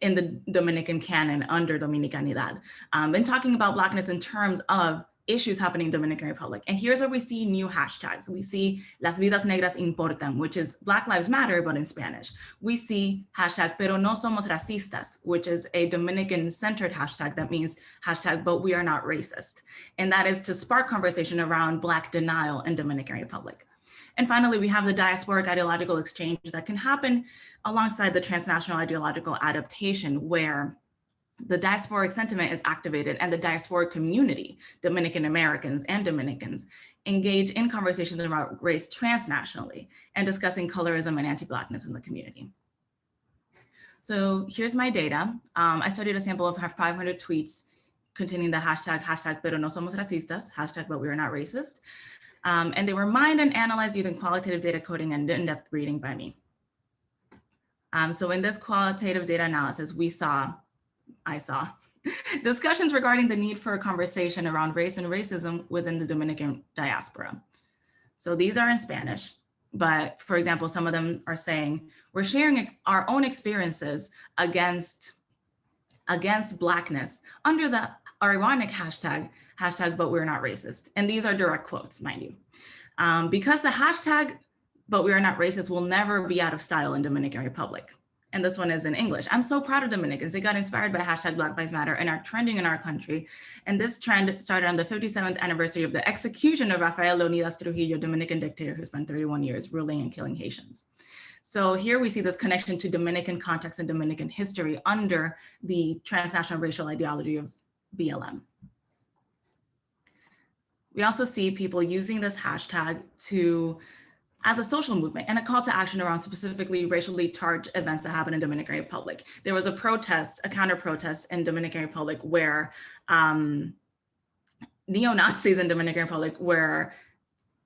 S6: in the Dominican canon under Dominicanidad, and talking about Blackness in terms of issues happening in Dominican Republic. And here's where we see new hashtags. We see Las Vidas Negras Importan, which is Black Lives Matter, but in Spanish. We see hashtag Pero No Somos Racistas, which is a Dominican-centered hashtag that means hashtag But We Are Not Racist. And that is to spark conversation around Black denial in Dominican Republic. And finally, we have the diasporic ideological exchange that can happen alongside the transnational ideological adaptation, where the diasporic sentiment is activated and the diasporic community, Dominican Americans and Dominicans, engage in conversations about race transnationally and discussing colorism and anti-Blackness in the community. So here's my data. I studied a sample of 500 tweets containing the hashtag Pero No Somos Racistas, hashtag But We Are Not Racist. And they were mined and analyzed using qualitative data coding and in-depth reading by me. So in this qualitative data analysis, I saw discussions regarding the need for a conversation around race and racism within the Dominican diaspora. So these are in Spanish, but for example, some of them are saying, we're sharing our own experiences against Blackness under the ironic hashtag But We're Not Racist. And these are direct quotes, mind you. Because the hashtag But We Are Not Racist will never be out of style in Dominican Republic. And this one is in English. I'm so proud of Dominicans. They got inspired by hashtag Black Lives Matter and are trending in our country. And this trend started on the 57th anniversary of the execution of Rafael Leonidas Trujillo, Dominican dictator who spent 31 years ruling and killing Haitians. So here we see this connection to Dominican context and Dominican history under the transnational racial ideology of BLM. We also see people using this hashtag as a social movement and a call to action around specifically racially charged events that happen in Dominican Republic. There was a counter protest in Dominican Republic where neo-Nazis in Dominican Republic were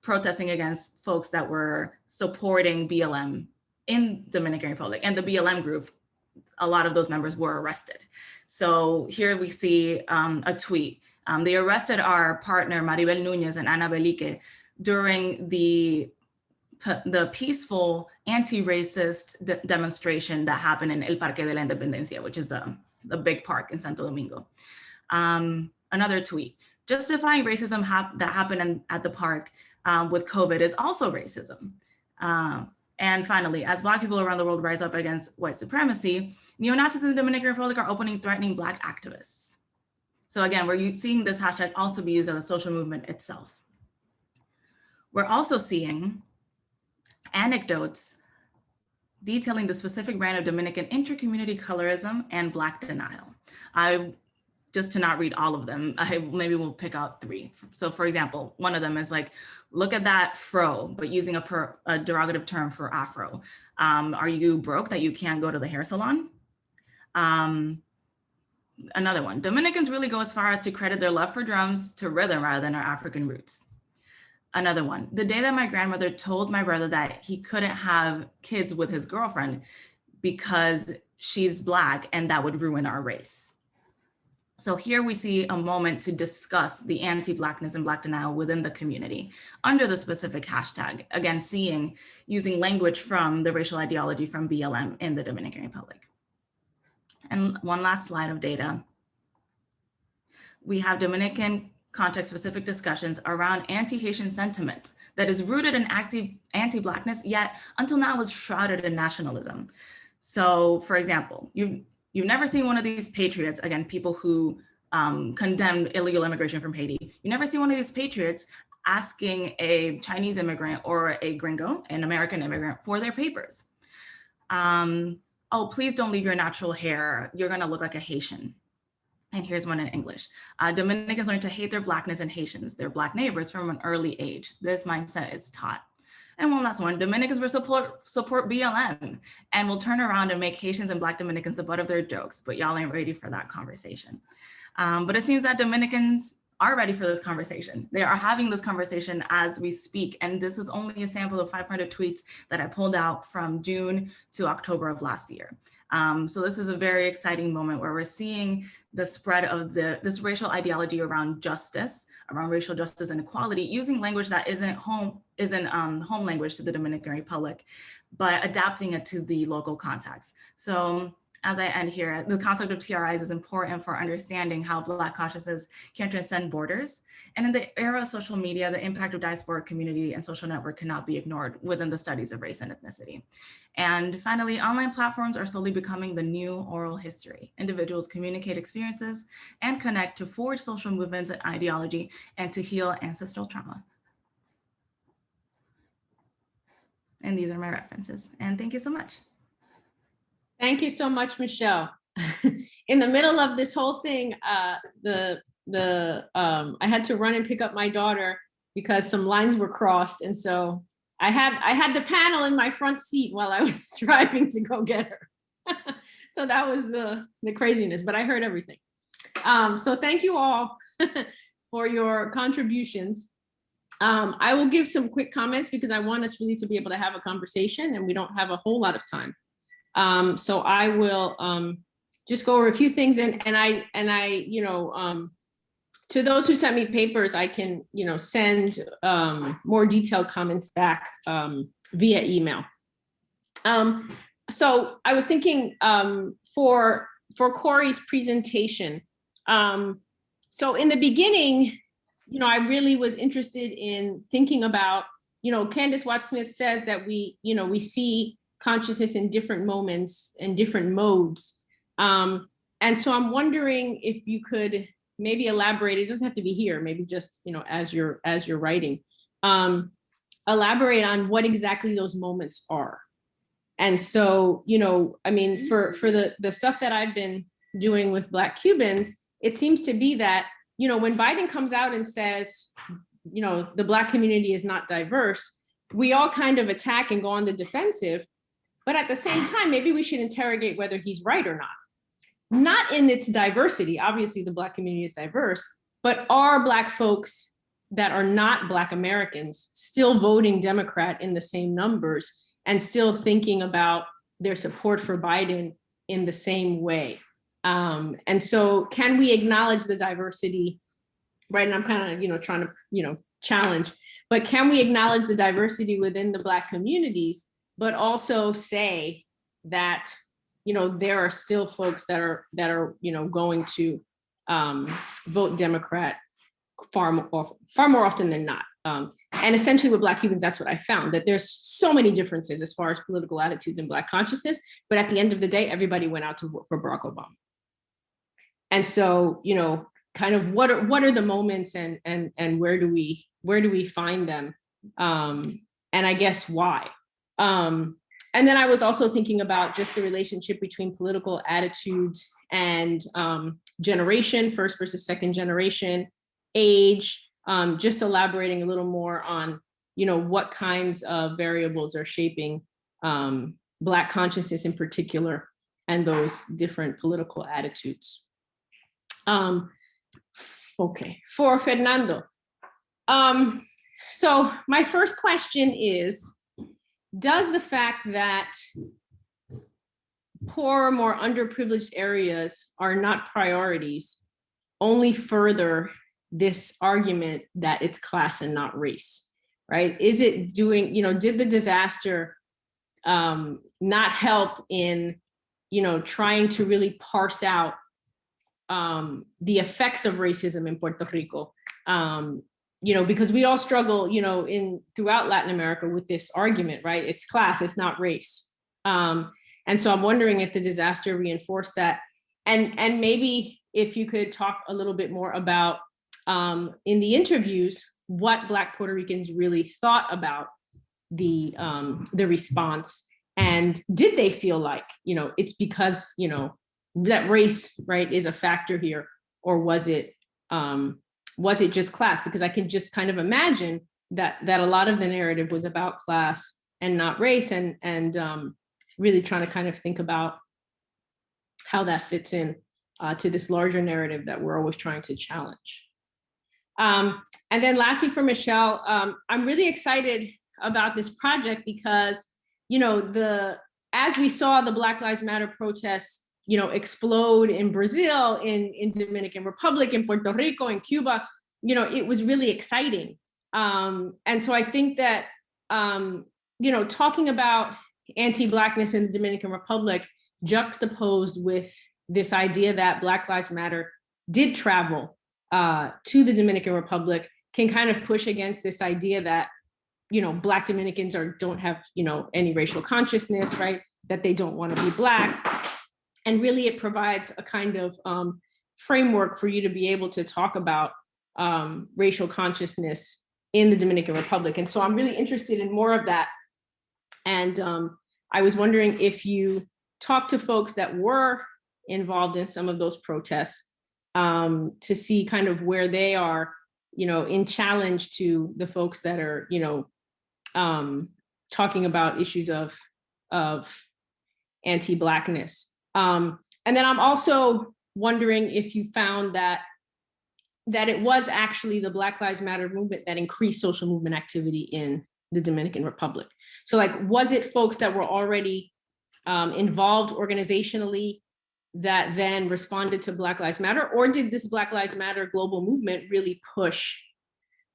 S6: protesting against folks that were supporting BLM in Dominican Republic. And the BLM group, a lot of those members were arrested. So here we see a tweet. They arrested our partner Maribel Núñez and Ana Belique during the peaceful anti-racist demonstration that happened in El Parque de la Independencia, which is a big park in Santo Domingo. Another tweet, justifying racism that happened at the park with COVID is also racism. And finally, as Black people around the world rise up against white supremacy, neo-Nazis in the Dominican Republic are openly threatening Black activists. So again, we're seeing this hashtag also be used as a social movement itself. We're also seeing anecdotes detailing the specific brand of Dominican intercommunity colorism and Black denial. Just to not read all of them, maybe we'll pick out 3. So for example, one of them is like, look at that fro, but using a derogative term for Afro. Are you broke that you can't go to the hair salon? another one. Dominicans really go as far as to credit their love for drums to rhythm rather than our African roots. Another one. The day that my grandmother told my brother that he couldn't have kids with his girlfriend because she's Black and that would ruin our race. So here we see a moment to discuss the anti-Blackness and Black denial within the community under the specific hashtag, again, using language from the racial ideology from BLM in the Dominican Republic. And one last slide of data. We have Dominican context-specific discussions around anti-Haitian sentiment that is rooted in anti-Blackness, yet until now is shrouded in nationalism. So for example, you've never seen one of these patriots, again, people who condemned illegal immigration from Haiti. You never see one of these patriots asking a Chinese immigrant or a gringo, an American immigrant, for their papers. Oh, please don't leave your natural hair. You're gonna look like a Haitian. And here's one in English. Dominicans learn to hate their Blackness and Haitians, their Black neighbors, from an early age. This mindset is taught. And one last one, Dominicans will support BLM and will turn around and make Haitians and Black Dominicans the butt of their jokes, but y'all ain't ready for that conversation. But it seems that Dominicans are ready for this conversation. They are having this conversation as we speak. And this is only a sample of 500 tweets that I pulled out from June to October of last year. So this is a very exciting moment where we're seeing the spread of this racial ideology around justice, around racial justice and equality, using language that isn't home language to the Dominican Republic, but adapting it to the local context. So as I end here, the concept of TRIs is important for understanding how Black consciousness can transcend borders. And in the era of social media, the impact of diasporic community and social network cannot be ignored within the studies of race and ethnicity. And finally, online platforms are slowly becoming the new oral history. Individuals communicate experiences and connect to forge social movements and ideology and to heal ancestral trauma. And these are my references. And thank you so much.
S1: Thank you so much, Michelle. In the middle of this whole thing, I had to run and pick up my daughter because some lines were crossed. And so I had the panel in my front seat while I was driving to go get her. So that was the craziness, but I heard everything. So thank you all for your contributions. I will give some quick comments because I want us really to be able to have a conversation and we don't have a whole lot of time. So I will just go over a few things and I to those who sent me papers, I can, send more detailed comments back via email. So I was thinking for Cory's presentation. So in the beginning, I really was interested in thinking about, Candace Watt-Smith says that we see consciousness in different moments and different modes. And so I'm wondering if you could maybe elaborate, it doesn't have to be here, maybe just, as you're writing, elaborate on what exactly those moments are. And so, for the stuff that I've been doing with Black Cubans, it seems to be that, when Biden comes out and says, the Black community is not diverse, we all kind of attack and go on the defensive. But at the same time, maybe we should interrogate whether he's right or not in its diversity. Obviously, the Black community is diverse, but are Black folks that are not Black Americans still voting Democrat in the same numbers and still thinking about their support for Biden in the same way? And so can we acknowledge the diversity, right? And I'm kind of, trying to, challenge, but can we acknowledge the diversity within the Black communities, but also say that, there are still folks that are going to vote Democrat far more often than not. And essentially with Black Cubans, that's what I found, that there's so many differences as far as political attitudes and Black consciousness, but at the end of the day, everybody went out to vote for Barack Obama. And so, kind of what are the moments and where do we find them? And I guess why? And then I was also thinking about just the relationship between political attitudes and generation, first versus second generation, age, just elaborating a little more on, what kinds of variables are shaping Black consciousness in particular and those different political attitudes. Okay, for Fernando. So my first question is, does the fact that poor, more underprivileged areas are not priorities only further this argument that it's class and not race, right? Is it doing, did the disaster not help in, trying to really parse out the effects of racism in Puerto Rico? Because we all struggle, throughout Latin America with this argument, right? It's class, it's not race. And so I'm wondering if the disaster reinforced that. And maybe if you could talk a little bit more about, in the interviews, what Black Puerto Ricans really thought about the response, and did they feel like, it's because, that race, right, is a factor here, or was it just class? Because I can just kind of imagine that a lot of the narrative was about class and not race, and really trying to kind of think about how that fits in to this larger narrative that we're always trying to challenge. And then lastly, for Michelle, I'm really excited about this project because, as we saw the Black Lives Matter protests, explode in Brazil, in Dominican Republic, in Puerto Rico, in Cuba, it was really exciting. And so I think that, talking about anti-Blackness in the Dominican Republic juxtaposed with this idea that Black Lives Matter did travel to the Dominican Republic can kind of push against this idea that, Black Dominicans don't have, any racial consciousness, right? That they don't want to be Black. And really it provides a kind of framework for you to be able to talk about racial consciousness in the Dominican Republic. And so I'm really interested in more of that. And I was wondering if you talked to folks that were involved in some of those protests to see kind of where they are, in challenge to the folks that are, talking about issues of anti-Blackness. And then I'm also wondering if you found that it was actually the Black Lives Matter movement that increased social movement activity in the Dominican Republic. So like, was it folks that were already involved organizationally that then responded to Black Lives Matter, or did this Black Lives Matter global movement really push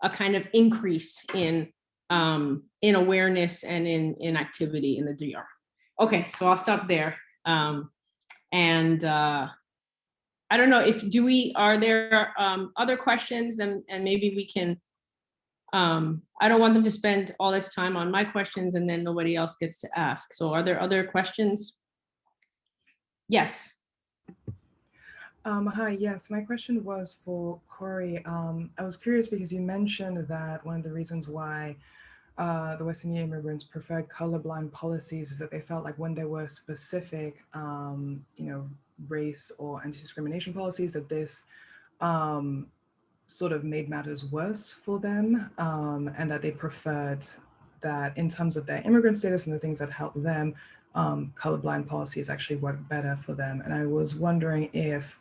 S1: a kind of increase in awareness and in activity in the DR? Okay, so I'll stop there. I don't know are there other questions, and maybe we can, I don't want them to spend all this time on my questions and then nobody else gets to ask. So are there other questions? Yes.
S7: Hi, yes, my question was for Cory. I was curious because you mentioned that one of the reasons why the West Indian immigrants preferred colorblind policies is that they felt like when there were specific, race or anti-discrimination policies, that this sort of made matters worse for them, and that they preferred that in terms of their immigrant status and the things that helped them, colorblind policies actually worked better for them. And I was wondering if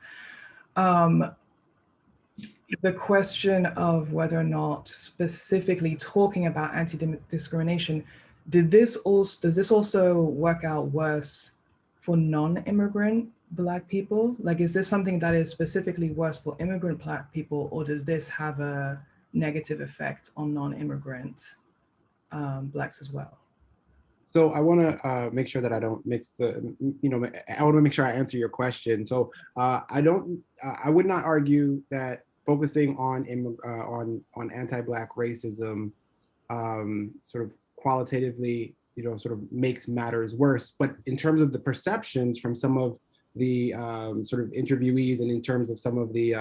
S7: the question of whether or not specifically talking about anti-discrimination, does this also work out worse for non-immigrant Black people? Like, is this something that is specifically worse for immigrant Black people, or does this have a negative effect on non-immigrant Blacks as well?
S2: So I want to make sure that I don't mix I want to make sure I answer your question. So I would not argue that focusing on anti-Black racism sort of qualitatively, sort of makes matters worse. But in terms of the perceptions from some of the sort of interviewees, and in terms of some of the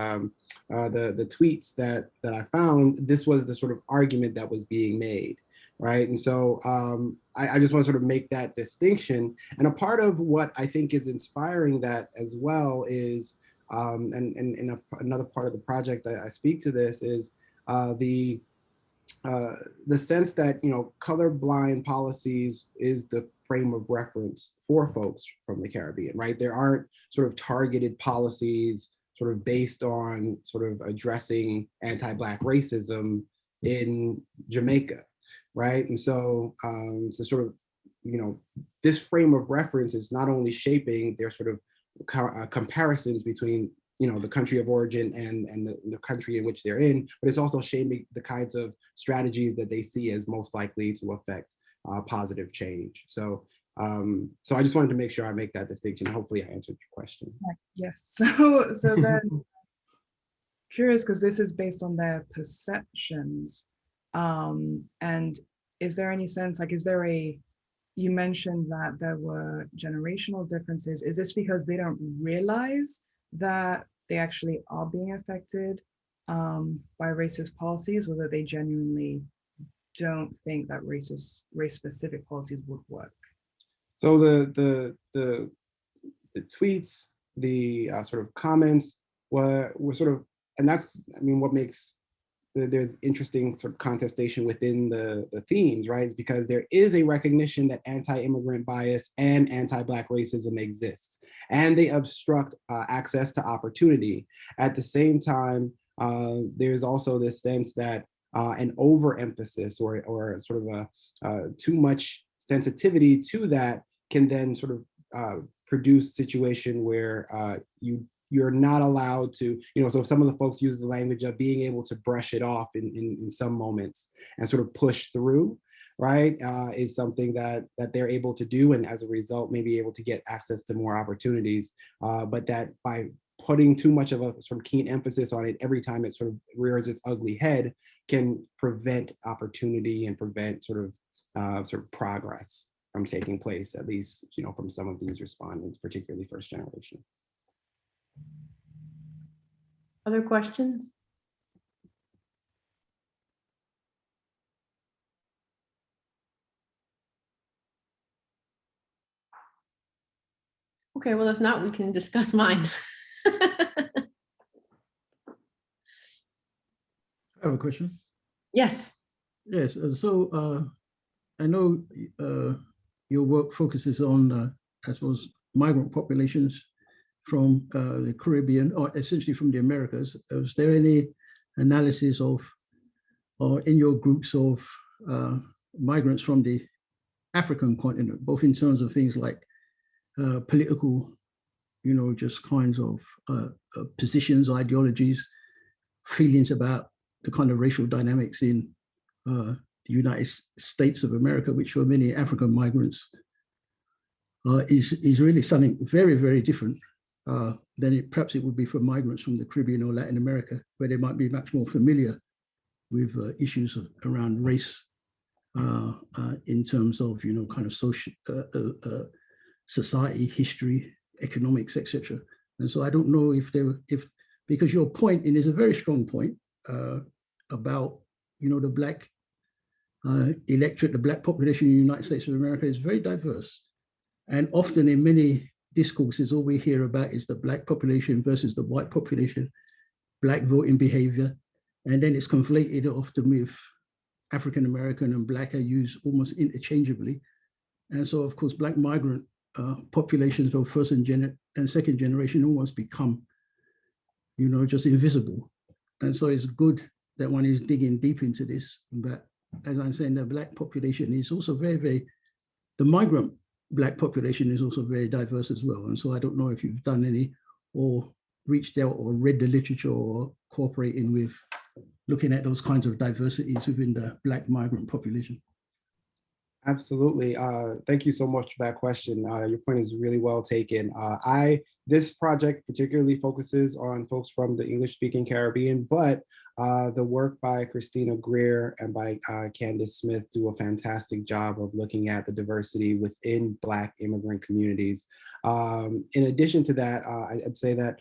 S2: tweets that I found, this was the sort of argument that was being made. Right. And so I just want to sort of make that distinction. And a part of what I think is inspiring that as well is, another part of the project I speak to this is the sense that, colorblind policies is the frame of reference for folks from the Caribbean, right? There aren't sort of targeted policies sort of based on sort of addressing anti-Black racism in Jamaica, right? And so to sort of, this frame of reference is not only shaping their sort of comparisons between, the country of origin and the country in which they're in, but it's also shaping the kinds of strategies that they see as most likely to affect positive change. So so I just wanted to make sure I make that distinction. Hopefully I answered your question.
S7: Yes. So then curious, because this is based on their perceptions. And is there any sense, like, you mentioned that there were generational differences. Is this because they don't realize that they actually are being affected by racist policies, or that they genuinely don't think that race-specific policies would work?
S2: So the tweets, the sort of comments were sort of, and that's, what makes there's interesting sort of contestation within the themes, right? Is because there is a recognition that anti-immigrant bias and anti-Black racism exists, and they obstruct access to opportunity. At the same time, there's also this sense that an overemphasis or sort of a too much sensitivity to that can then sort of produce a situation where you're not allowed to, so some of the folks use the language of being able to brush it off in some moments and sort of push through, right, is something that they're able to do, and as a result, may be able to get access to more opportunities. But that by putting too much of a sort of keen emphasis on it every time it sort of rears its ugly head can prevent opportunity and prevent sort of progress from taking place, at least, from some of these respondents, particularly first generation.
S1: Other questions? Okay, well, if not, we can discuss mine.
S8: I have a question.
S1: Yes.
S8: Yes, so I know your work focuses on, I suppose, migrant populations from the Caribbean, or essentially from the Americas. Is there any analysis of, or in your groups of migrants from the African continent, both in terms of things like political, just kinds of positions, ideologies, feelings about the kind of racial dynamics in the United States of America, which for many African migrants is really something very, very different than perhaps it would be for migrants from the Caribbean or Latin America, where they might be much more familiar with issues around race in terms of, kind of social, society, history, economics, etc. And so I don't know because your point, and is a very strong point about, the Black electorate, the Black population in the United States of America is very diverse. And often in many discourses, all we hear about is the Black population versus the white population, Black voting behavior. And then it's conflated often with African American and Black are used almost interchangeably. And so, of course, Black migrant populations of first and second generation almost become, just invisible. And so it's good that one is digging deep into this. But as I'm saying, the Black population is also very, very, the migrant Black population is also very diverse as well. And so I don't know if you've done any or reached out or read the literature or cooperating with looking at those kinds of diversities within the Black migrant population.
S2: Absolutely. Thank you so much for that question. Your point is really well taken. This project particularly focuses on folks from the English-speaking Caribbean, but the work by Christina Greer and by Candace Smith do a fantastic job of looking at the diversity within Black immigrant communities. In addition to that, I'd say that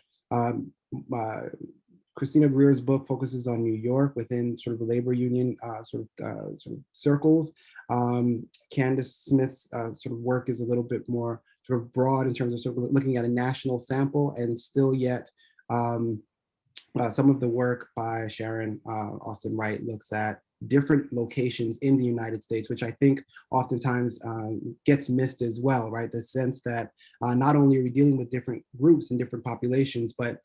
S2: Christina Greer's book focuses on New York within sort of the labor union sort of circles. Candace Smith's sort of work is a little bit more sort of broad in terms of sort of looking at a national sample, and still yet some of the work by Sharon Austin Wright looks at different locations in the United States, which I think oftentimes gets missed as well, right? The sense that not only are we dealing with different groups and different populations, but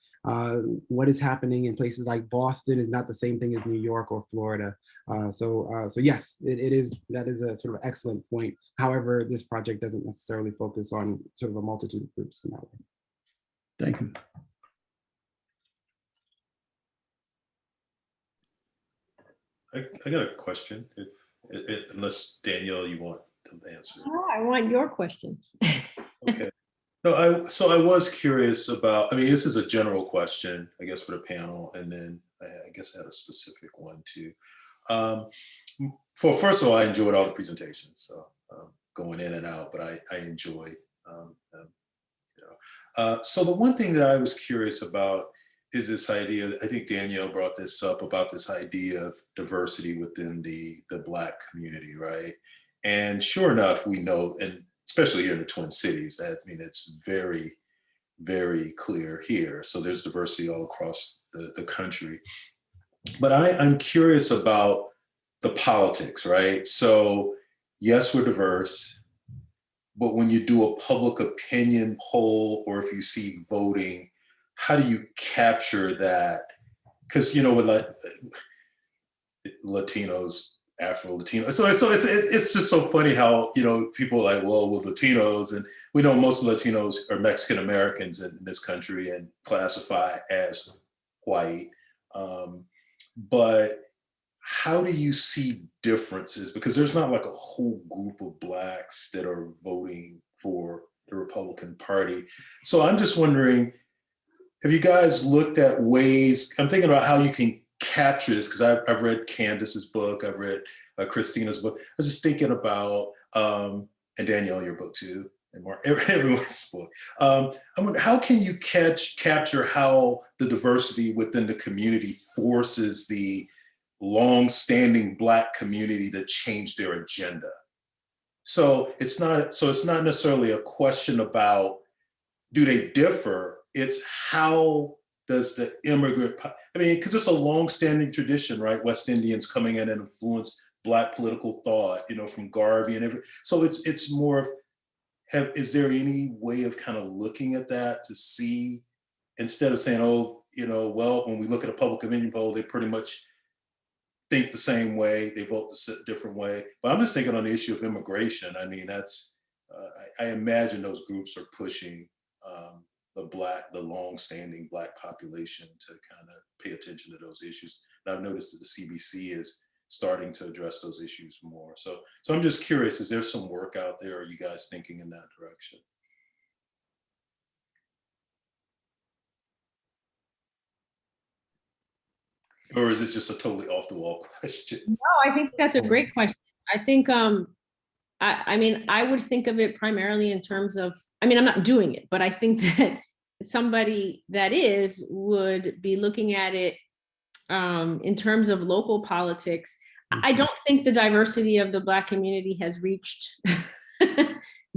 S2: what is happening in places like Boston is not the same thing as New York or Florida. So yes, that is a sort of excellent point. However, this project doesn't necessarily focus on sort of a multitude of groups in that way.
S8: Thank you.
S9: I got a question, unless Danielle, you want to answer.
S1: Oh, I want your questions.
S9: Okay. No, so I was curious about, I mean, this is a general question, I guess, for the panel, and then I guess I had a specific one too. First of all, I enjoyed all the presentations, so going in and out, but I enjoyed them, so the one thing that I was curious about is this idea, I think Danielle brought this up, about this idea of diversity within the Black community, right? And sure enough, we know, and especially here in the Twin Cities, that, I mean, it's very, very clear here. So there's diversity all across the country. But I'm curious about the politics, right? So yes, we're diverse, but when you do a public opinion poll, or if you see voting, how do you capture that? Because, you know, with Latinos, Afro-Latino, so it's just so funny how, you know, people are like, well, with Latinos, and we know most Latinos are Mexican Americans in this country and classify as white. But how do you see differences? Because there's not like a whole group of Blacks that are voting for the Republican Party. So I'm just wondering, have you guys looked at ways, I'm thinking about how you can capture this, because I've read Candace's book, I've read Christina's book. I was just thinking about, and Danielle, your book too, and Mark, everyone's book. I wonder, how can you capture how the diversity within the community forces the long-standing Black community to change their agenda? So it's not necessarily a question about, do they differ? It's how does the immigrant, I mean, because it's a long-standing tradition, right? West Indians coming in and influence Black political thought, you know, from Garvey and everything. So it's more of, is there any way of kind of looking at that to see, instead of saying, oh, you know, well, when we look at a public opinion poll, they pretty much think the same way, they vote the different way. But I'm just thinking on the issue of immigration. I mean, that's, I imagine those groups are pushing the long-standing Black population to kind of pay attention to those issues. And I've noticed that the CBC is starting to address those issues more. So I'm just curious, is there some work out there? Are you guys thinking in that direction? Or is it just a totally off the wall question?
S1: No, I think that's a great question. I think, I mean, I would think of it primarily in terms of, I mean, I'm not doing it, but I think that somebody that would be looking at it in terms of local politics. I don't think the diversity of the Black community has reached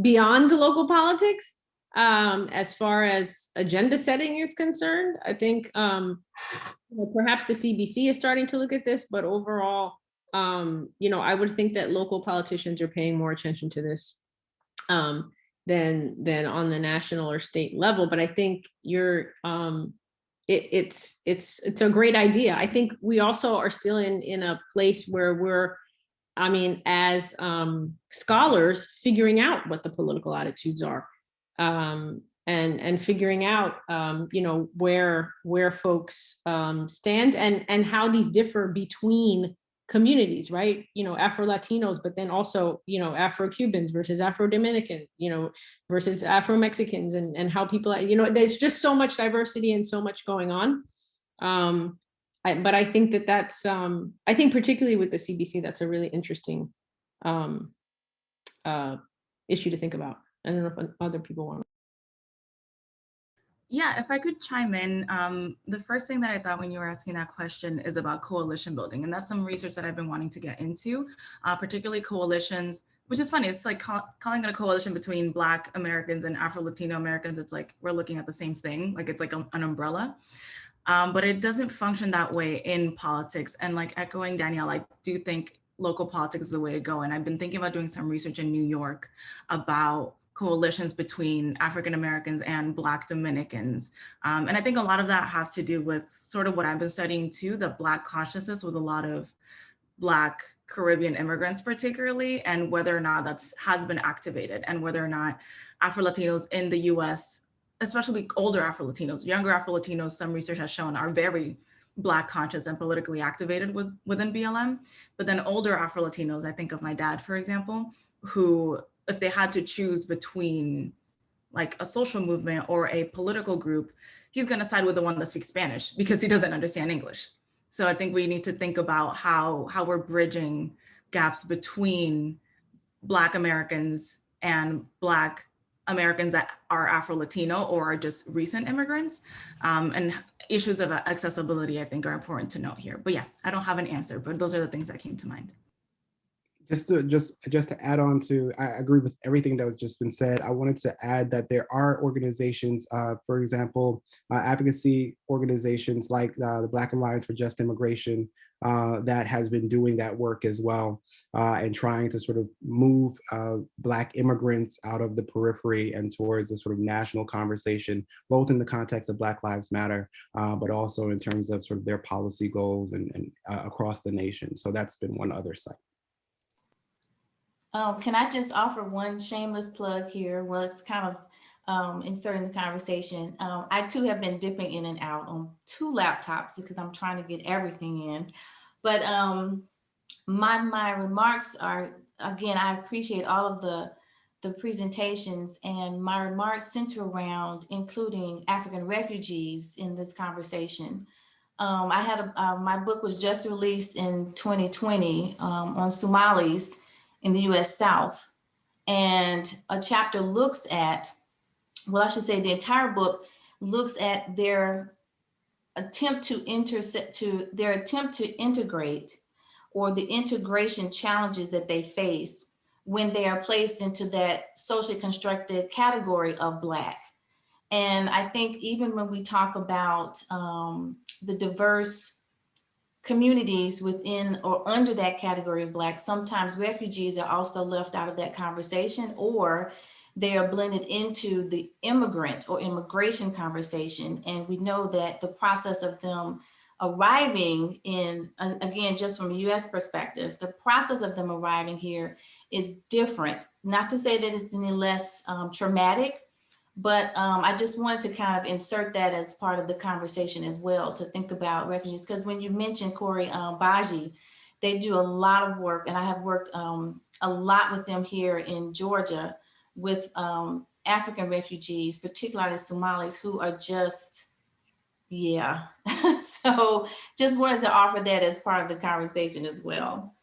S1: beyond local politics as far as agenda setting is concerned. I think perhaps the CBC is starting to look at this, but overall, you know, I would think that local politicians are paying more attention to this than on the national or state level. But I think it's a great idea. I think we also are still in a place where we're, I mean, as scholars, figuring out what the political attitudes are, and figuring out, you know, where folks stand and how these differ between communities, right? You know, Afro-Latinos, but then also, you know, Afro-Cubans versus Afro-Dominican, you know, versus Afro-Mexicans, and how people, you know, there's just so much diversity and so much going on. But I think that's, I think particularly with the CBC, that's a really interesting issue to think about. I don't know if other people want to.
S6: Yeah, if I could chime in, the first thing that I thought when you were asking that question is about coalition building. And that's some research that I've been wanting to get into, particularly coalitions, which is funny. It's like calling it a coalition between Black Americans and Afro-Latino Americans. It's like we're looking at the same thing, like it's like an umbrella. but it doesn't function that way in politics. And like echoing Danielle, I do think local politics is the way to go. And I've been thinking about doing some research in New York about coalitions between African Americans and Black Dominicans. And I think a lot of that has to do with sort of what I've been studying too, the Black consciousness with a lot of Black Caribbean immigrants particularly, and whether or not that's has been activated, and whether or not Afro-Latinos in the US, especially older Afro-Latinos, younger Afro-Latinos, some research has shown are very Black conscious and politically activated within BLM. But then older Afro-Latinos, I think of my dad, for example, who, if they had to choose between like a social movement or a political group, he's gonna side with the one that speaks Spanish because he doesn't understand English. So I think we need to think about how we're bridging gaps between Black Americans and Black Americans that are Afro-Latino or are just recent immigrants. And issues of accessibility, I think, are important to note here. But yeah, I don't have an answer, but those are the things that came to mind.
S2: Just to add on to, I agree with everything that was just been said. I wanted to add that there are organizations, for example, advocacy organizations like the Black Alliance for Just Immigration that has been doing that work as well, and trying to sort of move Black immigrants out of the periphery and towards a sort of national conversation, both in the context of Black Lives Matter, but also in terms of sort of their policy goals and across the nation. So that's been one other site.
S10: Can I just offer one shameless plug here? Well, it's kind of inserting the conversation. I too have been dipping in and out on 2 laptops because I'm trying to get everything in. But my remarks are, again, I appreciate all of the presentations, and my remarks center around including African refugees in this conversation. I had my book was just released in 2020 on Somalis in the US South. And a chapter looks at, well, I should say the entire book looks at their attempt to integrate, or the integration challenges that they face when they are placed into that socially constructed category of Black. And I think even when we talk about the diverse communities within or under that category of Black, sometimes refugees are also left out of that conversation, or they are blended into the immigrant or immigration conversation. And we know that the process of them arriving in, again, just from a US perspective, the process of them arriving here is different. Not to say that it's any less traumatic, but I just wanted to kind of insert that as part of the conversation as well, to think about refugees. Because when you mentioned Cory Baji, they do a lot of work, and I have worked a lot with them here in Georgia with African refugees, particularly Somalis, who are just, yeah. So just wanted to offer that as part of the conversation as well.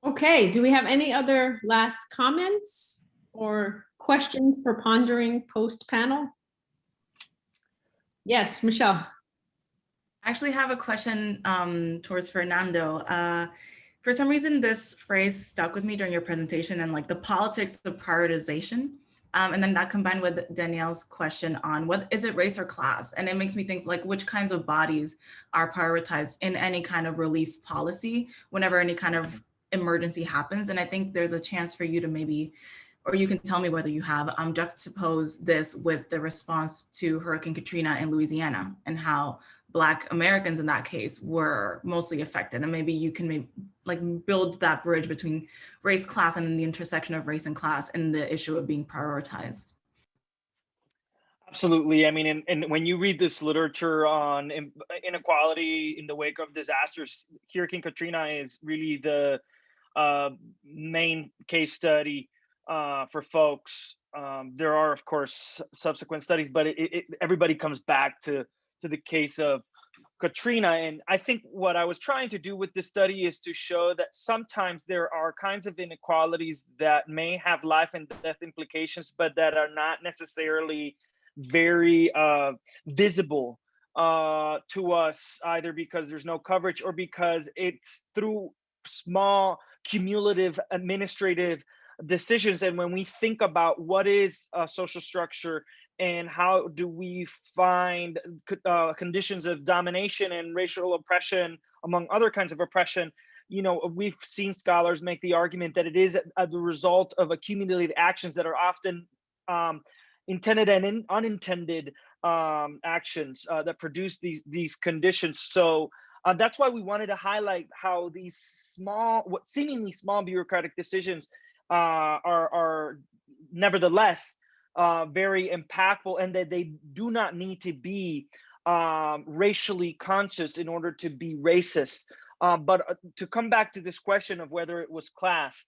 S1: Okay, do we have any other last comments or questions for pondering post-panel? Yes, Michelle.
S6: I actually have a question towards Fernando. For some reason, this phrase stuck with me during your presentation, and like the politics of prioritization. And then that combined with Danielle's question on what is it, race or class? And it makes me think like which kinds of bodies are prioritized in any kind of relief policy whenever any kind of emergency happens. And I think there's a chance for you to maybe, or you can tell me whether you have juxtaposed this with the response to Hurricane Katrina in Louisiana and how Black Americans in that case were mostly affected. And maybe you can maybe like build that bridge between race, class, and the intersection of race and class and the issue of being prioritized.
S3: Absolutely. I mean, and when you read this literature on inequality in the wake of disasters, Hurricane Katrina is really the main case study for folks. There are, of course, subsequent studies, but everybody comes back to the case of Katrina. And I think what I was trying to do with this study is to show that sometimes there are kinds of inequalities that may have life and death implications, but that are not necessarily very visible to us, either because there's no coverage or because it's through small cumulative administrative decisions. And when we think about what is a social structure and how do we find conditions of domination and racial oppression, among other kinds of oppression, you know, we've seen scholars make the argument that it is the result of accumulated actions that are often intended and unintended actions that produce these conditions. So that's why we wanted to highlight how these small, what seemingly small bureaucratic decisions are nevertheless very impactful, and that they do not need to be racially conscious in order to be racist. But to come back to this question of whether it was class,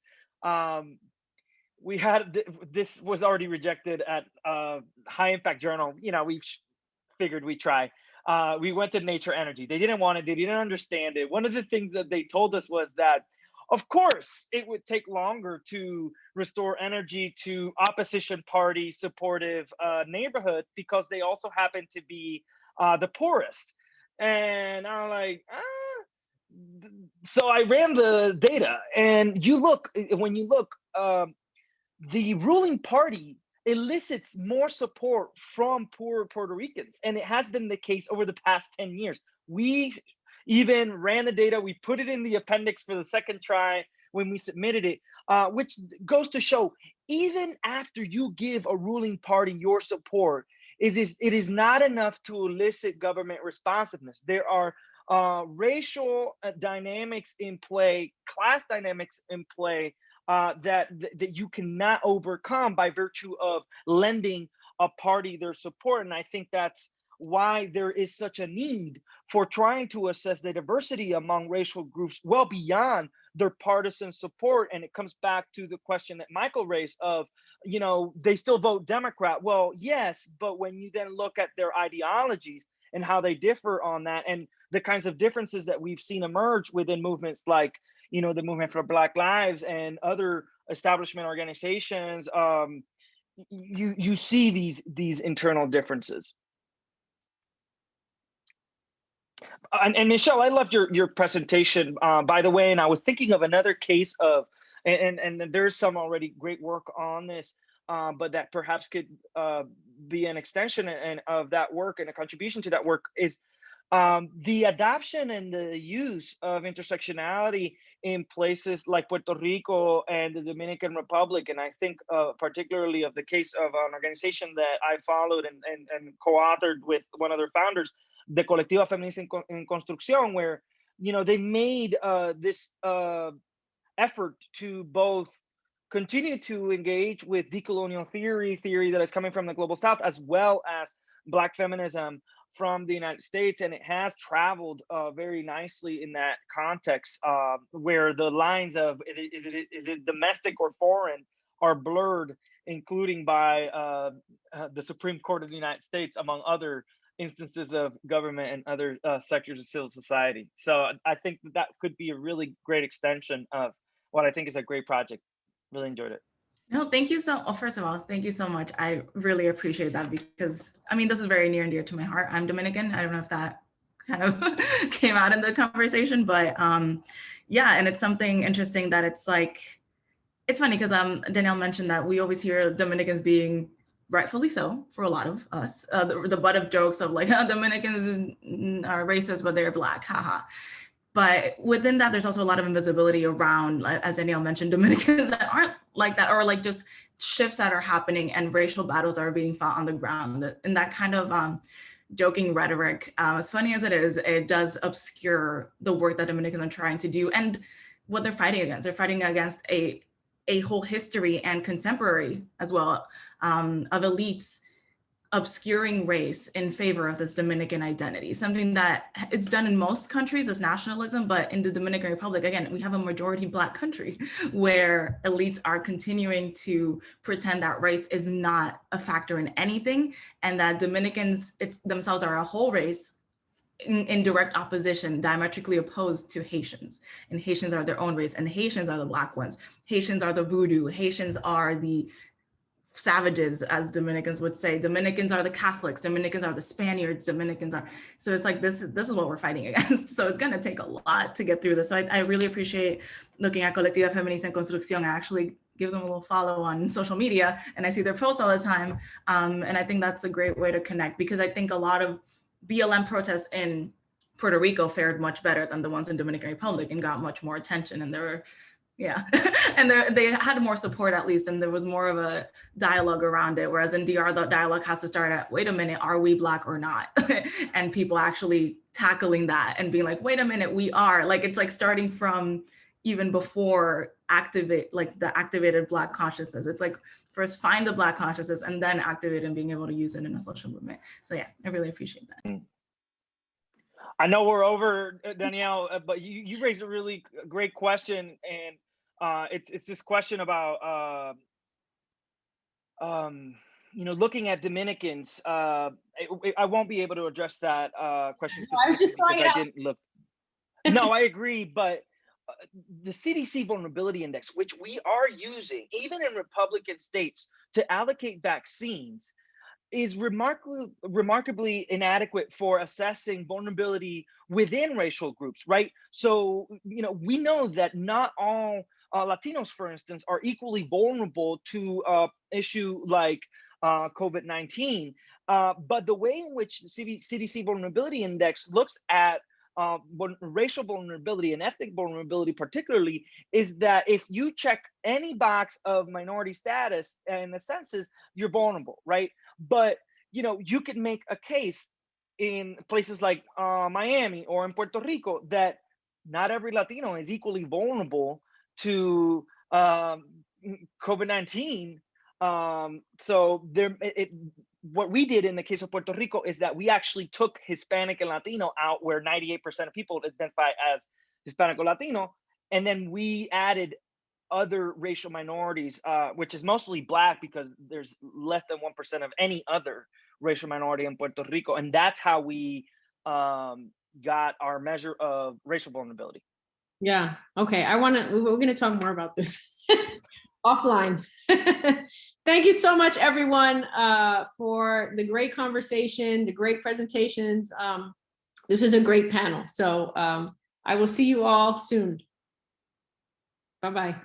S3: we had, this was already rejected at High Impact Journal. You know, we figured we'd try. We went to Nature Energy. They didn't want it. They didn't understand it. One of the things that they told us was that, of course, it would take longer to restore energy to opposition party supportive neighborhood because they also happen to be the poorest. And I'm like, so I ran the data, and you look, when you look, the ruling party elicits more support from poor Puerto Ricans, and it has been the case over the past 10 years. We even ran the data, we put it in the appendix for the second try when we submitted it, which goes to show, even after you give a ruling party your support, it is not enough to elicit government responsiveness. There are racial dynamics in play, class dynamics in play, that you cannot overcome by virtue of lending a party their support. And I think that's why there is such a need for trying to assess the diversity among racial groups well beyond their partisan support. And it comes back to the question that Michael raised of, you know, they still vote Democrat. Well, yes, but when you then look at their ideologies and how they differ on that, and the kinds of differences that we've seen emerge within movements like, you know, the Movement for Black Lives and other establishment organizations, you see these internal differences. And Michelle, I loved your presentation, by the way, and I was thinking of another case of, and there's some already great work on this, but that perhaps could be an extension of that work and a contribution to that work is the adoption and the use of intersectionality in places like Puerto Rico and the Dominican Republic. And I think particularly of the case of an organization that I followed and co-authored with one of their founders, the Colectiva Feminista en Construcción, where, you know, they made this effort to both continue to engage with decolonial theory that is coming from the global South, as well as Black feminism from the United States. And it has traveled very nicely in that context, where the lines of is it domestic or foreign are blurred, including by the Supreme Court of the United States, among other instances of government and other sectors of civil society. So I think that could be a really great extension of what I think is a great project. Really enjoyed it.
S6: No, thank you so, first of all, thank you so much. I really appreciate that, because I mean, this is very near and dear to my heart. I'm Dominican. I don't know if that kind of came out in the conversation, but yeah, and it's something interesting that it's like, it's funny because Danielle mentioned that we always hear Dominicans being, rightfully so for a lot of us, the butt of jokes of like, Dominicans are racist, but they're Black, haha. But within that, there's also a lot of invisibility around, as Danielle mentioned, Dominicans that aren't like that, or like just shifts that are happening and racial battles are being fought on the ground. And that kind of joking rhetoric, as funny as it is, it does obscure the work that Dominicans are trying to do and what they're fighting against. They're fighting against a whole history and contemporary as well of elites obscuring race in favor of this Dominican identity, something that it's done in most countries as nationalism, but in the Dominican Republic, again, we have a majority Black country where elites are continuing to pretend that race is not a factor in anything, and that Dominicans themselves are a whole race in direct opposition, diametrically opposed to Haitians. And Haitians are their own race, and Haitians are the Black ones. Haitians are the voodoo. Haitians are the savages, as Dominicans would say. Dominicans are the Catholics. Dominicans are the Spaniards. Dominicans are, so it's like, this is what we're fighting against. So it's gonna take a lot to get through this. So I really appreciate looking at Colectiva Feminista en Construcción and actually give them a little follow on social media, and I see their posts all the time. And I think that's a great way to connect, because I think a lot of BLM protests in Puerto Rico fared much better than the ones in Dominican Republic and got much more attention, and there were, yeah, and they had more support at least, and there was more of a dialogue around it. Whereas in DR, the dialogue has to start at, wait a minute, are we Black or not? And people actually tackling that and being like, wait a minute, we are. Like, it's like starting from even before the activated Black consciousness. It's like, first find the Black consciousness and then activate and being able to use it in a social movement. So yeah, I really appreciate that.
S3: I know we're over, Danielle, but you raised a really great question, and it's this question about looking at Dominicans. I won't be able to address that question specifically because I didn't look. No, I agree, but the CDC vulnerability index, which we are using even in Republican states to allocate vaccines, is remarkably inadequate for assessing vulnerability within racial groups, right? So, we know that not all Latinos, for instance, are equally vulnerable to issue like COVID-19. But the way in which the CDC vulnerability index looks at racial vulnerability and ethnic vulnerability particularly, is that if you check any box of minority status in the census, you're vulnerable, right? But you could make a case in places like Miami or in Puerto Rico that not every Latino is equally vulnerable to COVID-19. So what we did in the case of Puerto Rico is that we actually took Hispanic and Latino out, where 98% of people identify as Hispanic or Latino, and then we added other racial minorities, which is mostly Black, because there's less than 1% of any other racial minority in Puerto Rico. And that's how we got our measure of racial vulnerability.
S1: Yeah, okay, we're gonna talk more about this offline. Thank you so much, everyone, for the great conversation, the great presentations. This is a great panel. So I will see you all soon. Bye-bye.